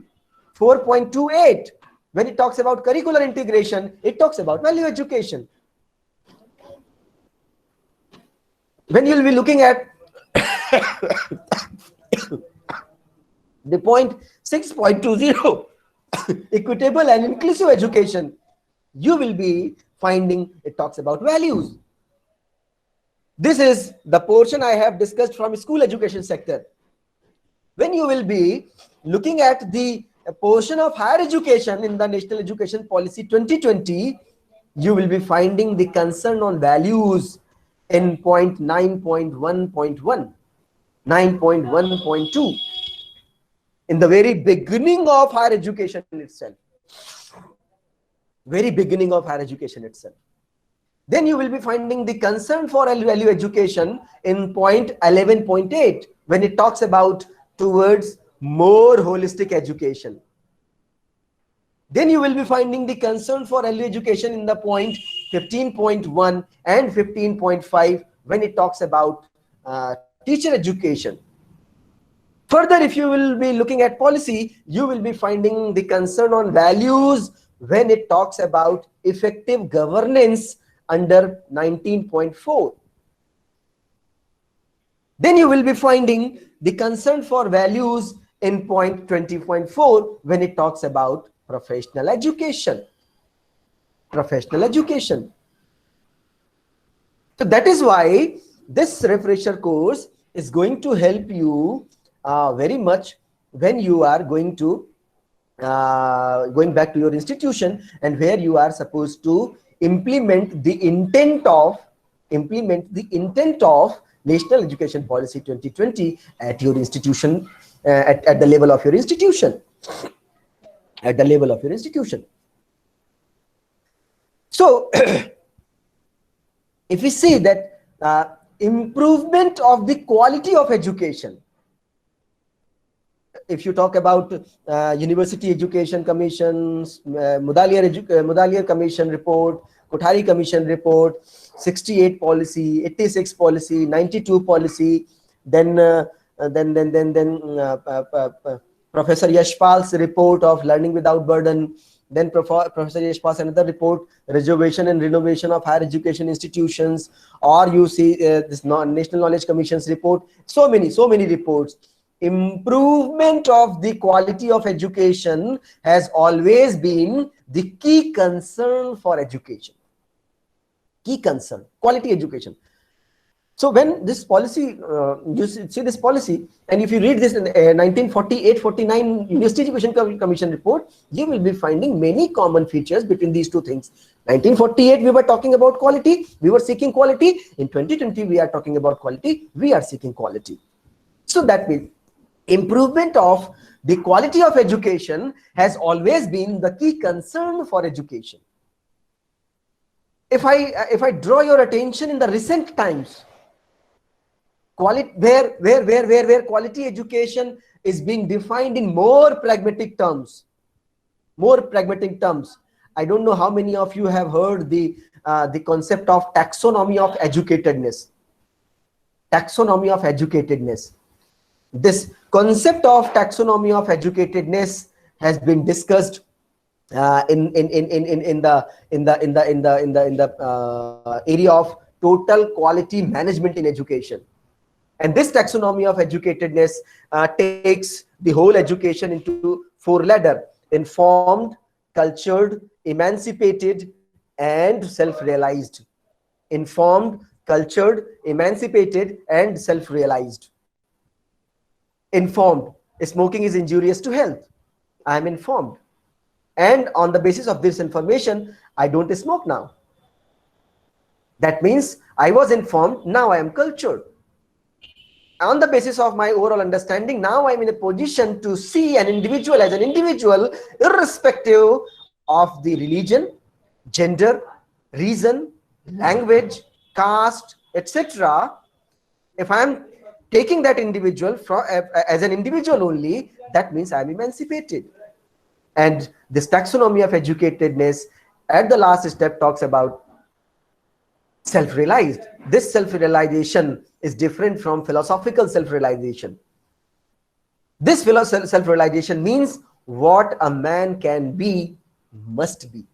4.28, when it talks about curricular integration, it talks about value education. When you will be looking at the point 6.20, equitable and inclusive education, you will be finding it talks about values. This is the portion I have discussed from school education sector. When you will be looking at the portion of higher education in the National Education Policy 2020, you will be finding the concern on values in point 9.1.1, 9.1.2, in the very beginning of higher education itself. Very beginning of higher education itself. Then you will be finding the concern for value education in point 11.8, when it talks about towards more holistic education. Then you will be finding the concern for value education in the point 15.1 and 15.5, when it talks about teacher education. Further, if you will be looking at policy, you will be finding the concern on values when it talks about effective governance under 19.4. Then you will be finding the concern for values in point 20.4 when it talks about professional education. Professional education. So that is why this refresher course is going to help you very much when you are going back to your institution, and where you are supposed to implement the intent of National Education Policy 2020 at your institution, at the level of your institution, So if we see that improvement of the quality of education, if you talk about University Education Commission's Mudaliar Commission report, Kothari Commission report, 68 policy, 86 policy, 92 policy, then Professor Yashpal's report of learning without burden, then Professor Yashpal's another report, reservation and renovation of higher education institutions, or you see this National Knowledge Commission's report, so many reports. Improvement of the quality of education has always been the key concern for education. Key concern, quality education. So when this policy, you see this policy, and if you read this in 1948-49 University Education Commission report, you will be finding many common features between these two things. 1948, we were talking about quality, we were seeking quality. In 2020, we are talking about quality, we are seeking quality. So that means improvement of the quality of education has always been the key concern for education. If I draw your attention in the recent times, where quality education is being defined in more pragmatic terms. I don't know how many of you have heard the concept of taxonomy of educatedness. Taxonomy of educatedness. This concept of taxonomy of educatedness has been discussed in the area of total quality management in education. And this taxonomy of educatedness takes the whole education into 4 ladder: informed, cultured, emancipated, and self-realized. Informed, cultured, emancipated, and self-realized. Informed, smoking is injurious to health. I am informed, and on the basis of this information, I don't smoke now. That means I was informed, now I am cultured. On the basis of my overall understanding, now I'm in a position to see an individual as an individual, irrespective of the religion, gender, reason, language, caste, etc. If I'm taking that individual as an individual only, that means I'm emancipated. And this taxonomy of educatedness at the last step talks about self-realized. This self-realization is different from philosophical self-realization. This self-realization means what a man can be must be.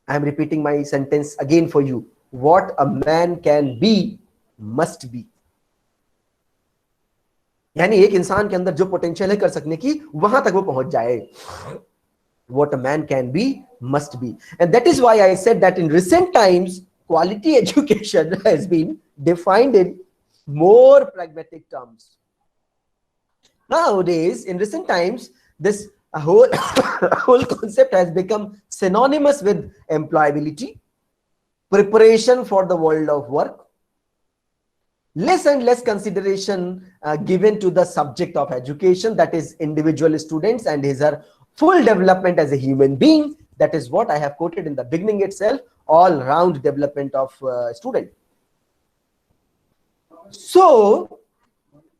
I am repeating my sentence again for you. What a man can be must be. यानी एक इंसान के अंदर जो potential है कर सकने की, वहां तक वो पहुंच जाए. What a man can be must be. And that is why I said that in recent times, quality education has been defined in more pragmatic terms. Nowadays, in recent times, this whole concept has become synonymous with employability, preparation for the world of work, less and less consideration given to the subject of education, that is individual students and his or full development as a human being. That is what I have quoted in the beginning itself, all-round development of student. So,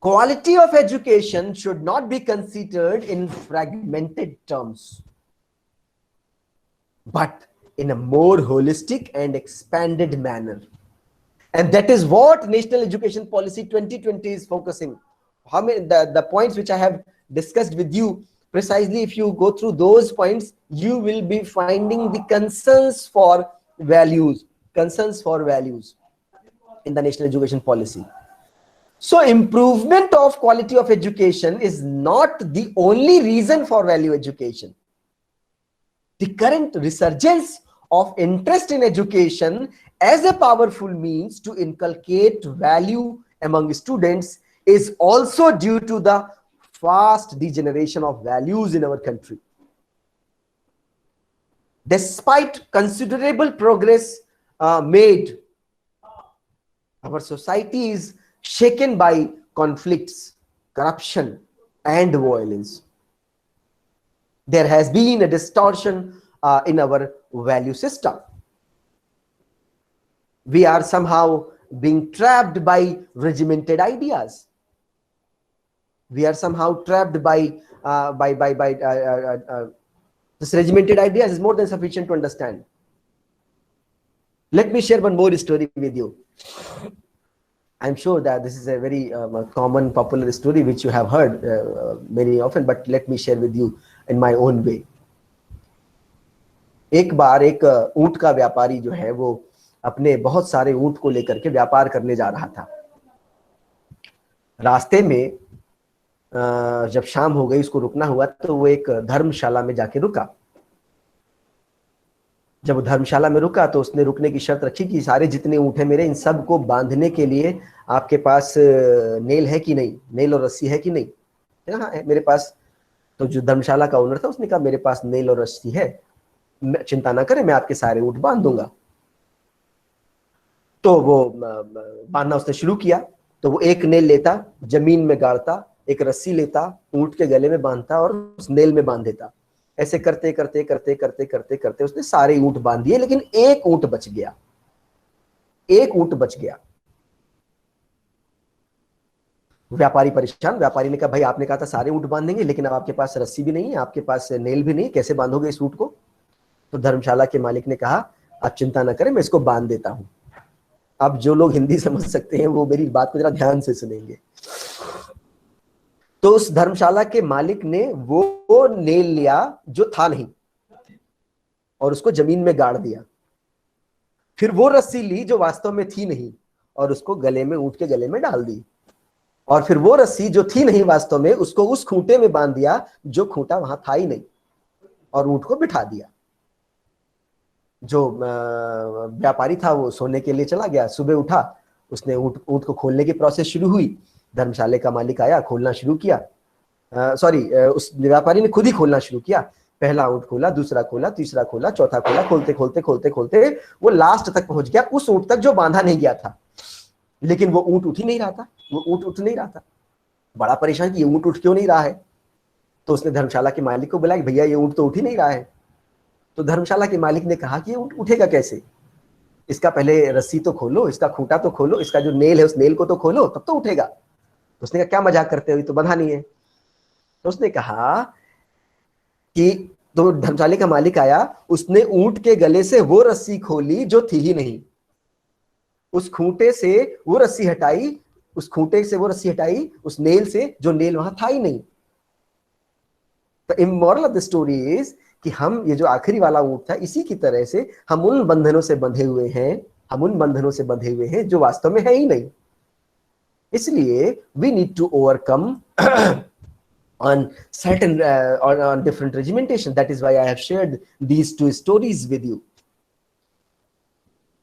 quality of education should not be considered in fragmented terms, but in a more holistic and expanded manner. And that is what National Education Policy 2020 is focusing. How many the points which I have discussed with you precisely if you go through those points, you will be finding the concerns for values in the national education policy. So improvement of quality of education is not the only reason for value education. The current resurgence of interest in education as a powerful means to inculcate value among students is also due to the fast degeneration of values in our country. Despite considerable progress made, our society is shaken by conflicts, corruption, and violence. There has been a distortion in our value system. We are somehow being trapped by regimented ideas. We are somehow trapped by this regimented ideas is more than sufficient to understand. Let me share one more story with you. I'm sure that this is a very common, popular story which you have heard very often, but let me share with you in my own way. एक बार एक ऊंट का व्यापारी जो है वो अपने बहुत सारे ऊंट को लेकर के व्यापार करने जा रहा था। रास्ते में जब शाम हो गई, उसको रुकना हुआ, तो वो एक धर्मशाला में जाके रुका। जब धर्मशाला में रुका तो उसने रुकने की शर्त रखी कि सारे जितने ऊंट हैं मेरे, इन सब को बांधने के लिए आपके पास नेल है कि नहीं, नेल और रस्सी है कि नहीं? हाँ है मेरे पास। तो जो धर्मशाला का ओनर था उसने कहा मेरे पास नेल और रस्सी है, चिंता ना करें, मैं आपके सारे ऊंट बांध दूंगा। तो वो बांधना उसने शुरू किया। तो वो एक नेल लेता, जमीन में गाड़ता, एक रस्सी लेता, ऊंट के गले में बांधता और उस नेल में बांध देता। ऐसे करते करते करते करते करते करते उसने सारे ऊंट बांध दिए, लेकिन एक ऊंट बच गया। एक ऊंट बच गया। व्यापारी परेशान। व्यापारी ने कहा भाई आपने कहा था सारे ऊंट बांध देंगे, लेकिन अब आपके पास रस्सी भी नहीं है, आपके पास नेल भी नहीं, कैसे बांधोगे इस ऊंट को? तो धर्मशाला के मालिक ने कहा आप चिंता ना करें, मैं इसको बांध देता हूं। अब जो लोग हिंदी समझ सकते हैं वो मेरी बात को जरा ध्यान से सुनेंगे। तो उस धर्मशाला के मालिक ने वो नेल लिया जो था नहीं और उसको जमीन में गाड़ दिया। फिर वो रस्सी ली जो वास्तव में थी नहीं और उसको गले में, ऊंट के गले में डाल दी। और फिर वो रस्सी जो थी नहीं वास्तव में, उसको उस खूंटे में बांध दिया जो खूंटा वहां था ही नहीं, और ऊंट को बिठा दिया। जो व्यापारी था वो सोने के लिए चला गया। सुबह उठा, उसने ऊंट को खोलने की प्रोसेस शुरू हुई। धर्मशाले का मालिक आया, खोलना शुरू किया। उस व्यापारी ने खुद ही खोलना शुरू किया। पहला ऊंट खोला, दूसरा खोला, तीसरा खोला, चौथा खोला। खोलते खोलते खोलते खोलते वो लास्ट तक पहुंच गया, उस ऊंट तक जो बांधा नहीं गया था। लेकिन वो ऊंट उठ ही नहीं रहा था, वो ऊंट उठ नहीं रहा था। बड़ा परेशान कि ये ऊंट उठ क्यों नहीं रहा है। तो उसने धर्मशाला के मालिक को बुलाया, भैया ये ऊंट तो उठ ही नहीं रहा है। तो धर्मशाला के मालिक ने कहा कि ये ऊंट उठेगा कैसे, इसका पहले रस्सी तो खोलो, इसका खूंटा तो खोलो, इसका जो नेल है उस नेल को तो खोलो, तब तो उठेगा। तो उसने कहा क्या मजाक करते हो, ये तो बंधा नहीं है। तो उसने कहा कि, तो धर्मशाले का मालिक आया, उसने ऊंट के गले से वो रस्सी खोली जो थी ही नहीं, उस खूंटे से वो रस्सी हटाई, उस खूंटे से वो रस्सी हटाई उस नेल से जो नेल वहां था ही नहीं। तो moral of the story is कि हम, ये जो आखिरी वाला ऊंट था, इसी की तरह से हम उन बंधनों से बंधे हुए हैं, जो वास्तव में है ही नहीं। इसलिए we need to overcome on certain on different regimentation. That is why I have shared these two stories with you.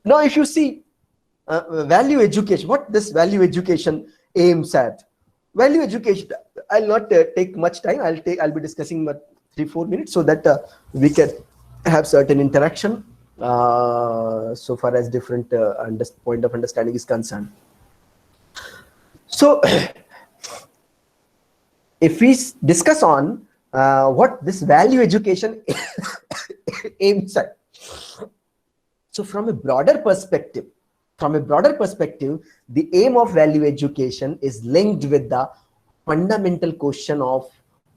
Now if you see value education, what this value education aims at. Value education, I'll not take much time. I'll be discussing 3-4 minutes so that we can have certain interaction so far as different point of understanding is concerned. So if we discuss on what this value education aims at, so from a broader perspective, the aim of value education is linked with the fundamental question of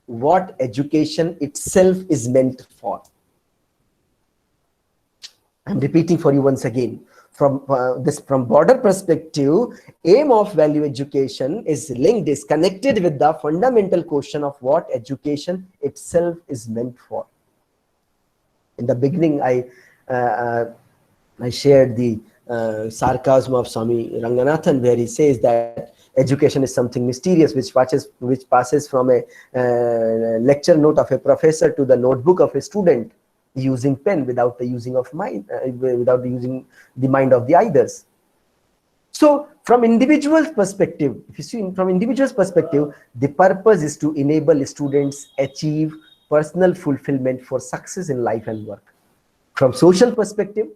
what education itself is meant for. I'm repeating for you once again. from broader perspective, aim of value education is linked, is connected with the fundamental question of what education itself is meant for. In the beginning, I shared the sarcasm of Swami Ranganathan, where he says that education is something mysterious which passes from a lecture note of a professor to the notebook of a student, using pen without the using of mind, without using the mind of the others. So from individual's perspective, if you see from individual's perspective, the purpose is to enable students achieve personal fulfillment for success in life and work. From social perspective,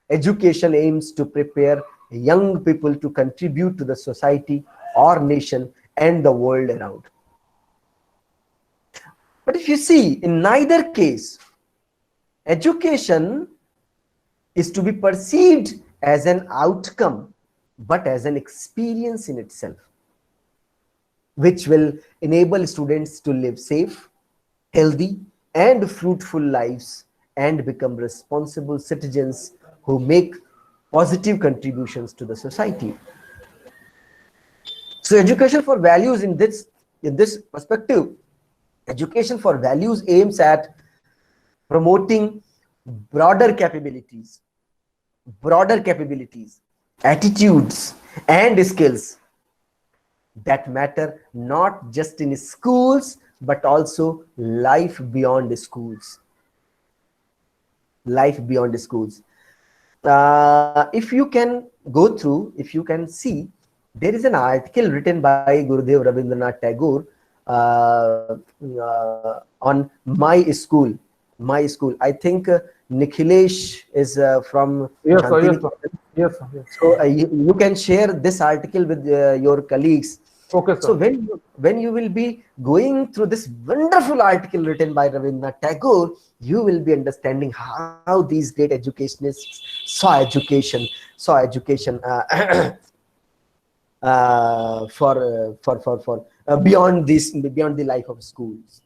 education aims to prepare young people to contribute to the society or nation and the world around. But if you see, in neither case, education is to be perceived as an outcome, but as an experience in itself, which will enable students to live safe, healthy, and fruitful lives and become responsible citizens who make positive contributions to the society. So education for values in this perspective, education for values aims at promoting broader capabilities, attitudes, and skills that matter not just in schools, but also life beyond schools. Life beyond schools. If you can go through, if you can see, there is an article written by Gurudev Rabindranath Tagore on my school. I think Nikhilesh is from Yes, sir. Yes, sir. Yes. So you can share this article with your colleagues. Okay, sir. So when you will be going through this wonderful article written by Rabindranath Tagore, you will be understanding how these great educationists saw education for beyond the life of schools.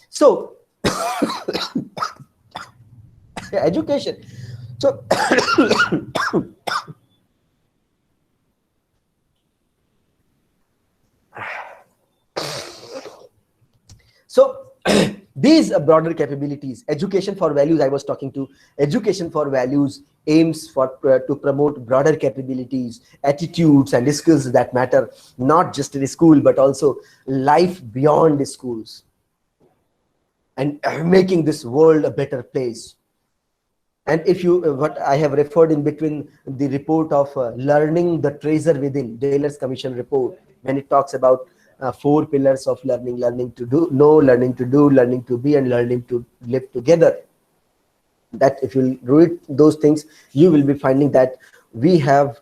So education. So so these broader capabilities, education for values, I was talking to, education for values aims to promote broader capabilities, attitudes, and skills that matter not just in school, but also life beyond schools, and making this world a better place. And if you, what I have referred in between, the report of Learning the Treasure Within, Taylor's Commission report, when it talks about 4 pillars of learning: learning to know, learning to do, learning to be, and learning to live together. That if you read those things, you will be finding that we have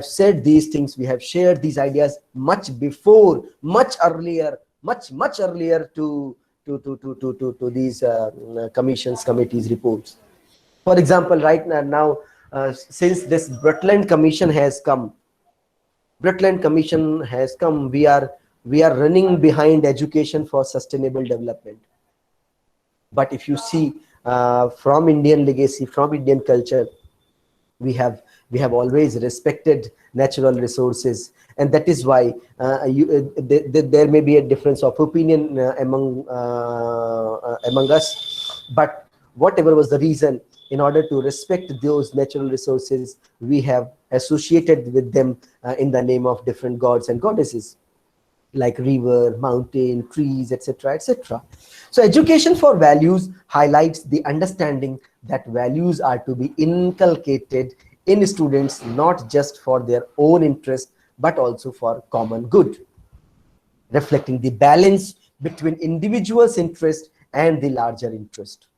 said these things, we have shared these ideas much before, much earlier to these commissions, committees, reports. For example, right now, since this Brundtland Commission has come, we are running behind education for sustainable development. But if you see, from Indian legacy, from Indian culture, we have always respected natural resources, and that is why there may be a difference of opinion among us, but whatever was the reason, in order to respect those natural resources, we have associated with them in the name of different gods and goddesses, like river, mountain, trees, etc., etc. So education for values highlights the understanding that values are to be inculcated in students, not just for their own interest, but also for common good, reflecting the balance between individuals' interest and the larger interest.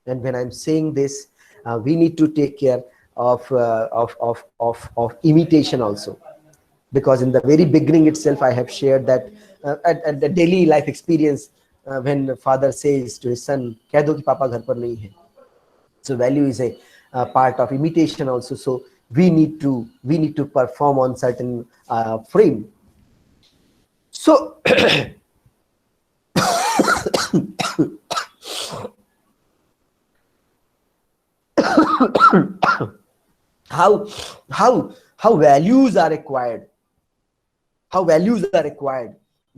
And when I'm saying this, we need to take care of imitation also, because in the very beginning itself, I have shared that at the daily life experience, when father says to his son, "Keh do ki papa ghar par nahi hai." So value is a part of imitation also. So we need to perform on certain frame. So how values are acquired,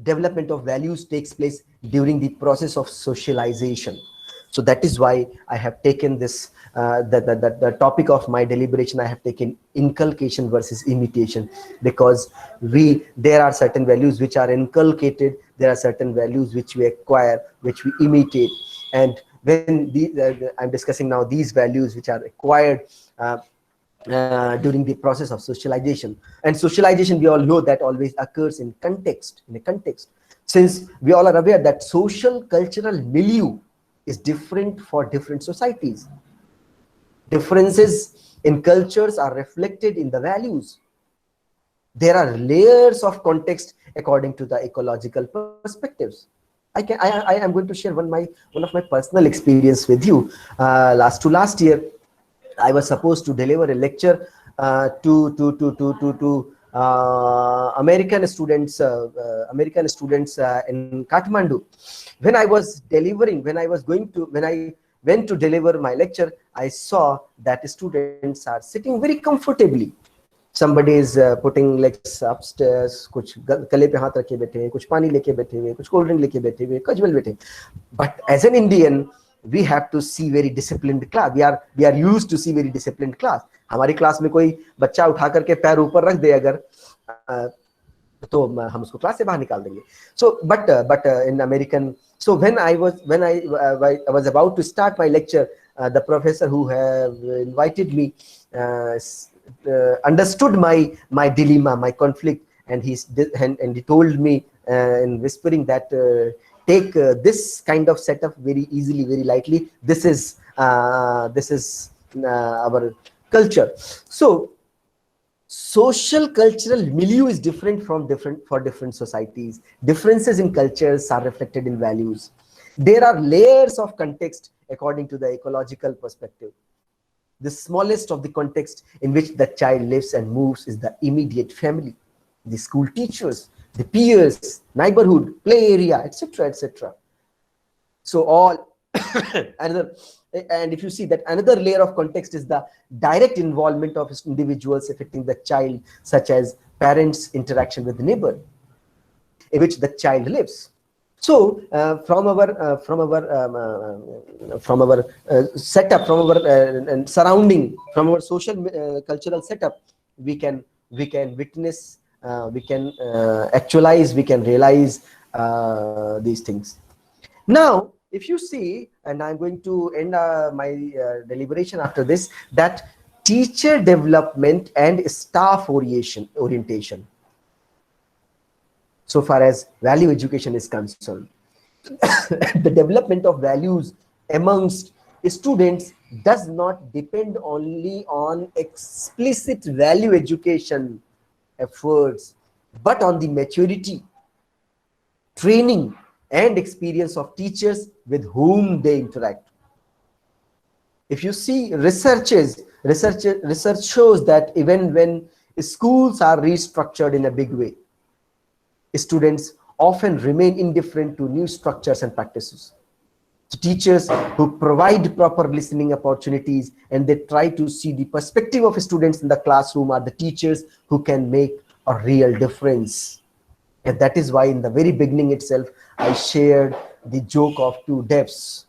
development of values takes place during the process of socialization. So that is why I have taken this the topic of my deliberation. I have taken inculcation versus imitation, because there are certain values which are inculcated, there are certain values which we acquire, which we imitate. And when I'm discussing now these values which are acquired during the process of socialization. And socialization, we all know that always occurs in a context, since we all are aware that social cultural milieu is different for different societies. Differences in cultures are reflected in the values. There are layers of context according to the ecological perspectives. I am going to share one of my personal experience with you. Last year, I was supposed to deliver a lecture to American students in Kathmandu. When I went to deliver my lecture, I saw that students are sitting very comfortably. Somebody is putting legs upstairs, कुछ गले पे हाथ रखे बैठे हैं, कुछ पानी लेके बैठे हुए, कुछ कोल्ड ड्रिंक लेके बैठे हुए, कजवल बैठे. But as an Indian, we have to see very disciplined class. We are used to see very disciplined class. हमारी क्लास में कोई बच्चा उठा करके पैर ऊपर रख दे अगर, तो हम उसको क्लास से बाहर निकाल देंगे. So but in American, so when I was about to start my lecture, the professor who have invited me understood my dilemma, my conflict, and he told me in whispering that take this kind of setup very easily, very lightly. This is our culture. So social cultural milieu is different for different societies. Differences in cultures are reflected in values. There are layers of context according to the ecological perspective. The smallest of the context in which the child lives and moves is the immediate family, the school teachers, the peers, neighborhood, play area, etc., etc. So all and if you see that another layer of context is the direct involvement of individuals affecting the child, such as parents' interaction with the neighbor in which the child lives. So from our setup, from our surrounding, from our social cultural setup, we can witness, we can actualize, we can realize these things. Now, if you see, and I'm going to end my deliberation after this, that teacher development and staff orientation, so far as value education is concerned, the development of values amongst students does not depend only on explicit value education efforts, but on the maturity, training, and experience of teachers with whom they interact. If you see, research shows that even when schools are restructured in a big way, students often remain indifferent to new structures and practices. So teachers who provide proper listening opportunities and they try to see the perspective of students in the classroom are the teachers who can make a real difference. And that is why in the very beginning itself, I shared the joke of two deafs.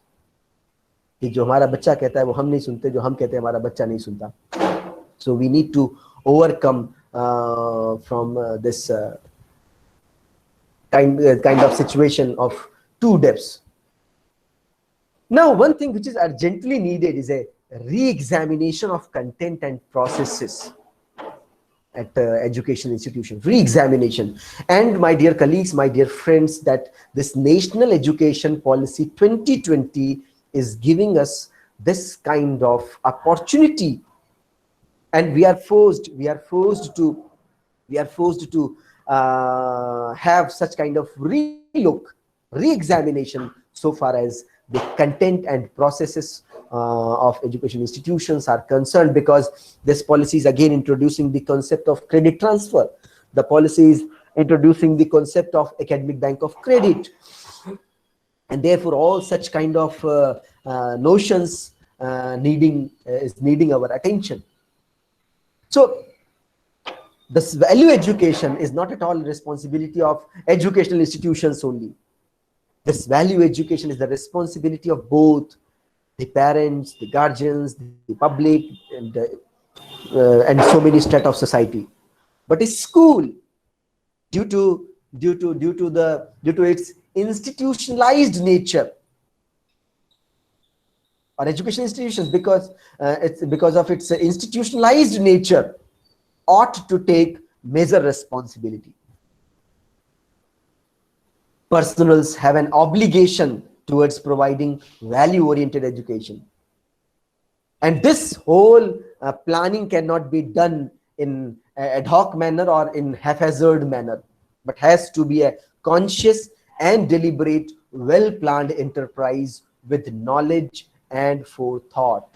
कि जो हमारा बच्चा कहता है वो हम नहीं सुनते, जो हम कहते हैं हमारा बच्चा नहीं सुनता. So we need to overcome from this kind of situation of two deafs. Now, one thing which is urgently needed is a re-examination of content and processes at education institutions, re-examination. And my dear colleagues, my dear friends, that this National Education Policy 2020 is giving us this kind of opportunity, and we are forced to have such kind of re-examination so far as the content and processes of education institutions are concerned, because this policy is again introducing the concept of credit transfer. The policy is introducing the concept of academic bank of credit, and therefore all such kind of notions needing our attention. So this value education is not at all responsibility of educational institutions only. This value education is the responsibility of both the parents, the guardians, the public, and so many strata of society. But a school, due to its institutionalized nature, or education institutions, because of its institutionalized nature, ought to take major responsibility. Personals have an obligation towards providing value-oriented education. And this whole planning cannot be done in ad hoc manner or in haphazard manner, but has to be a conscious and deliberate, well-planned enterprise with knowledge and forethought.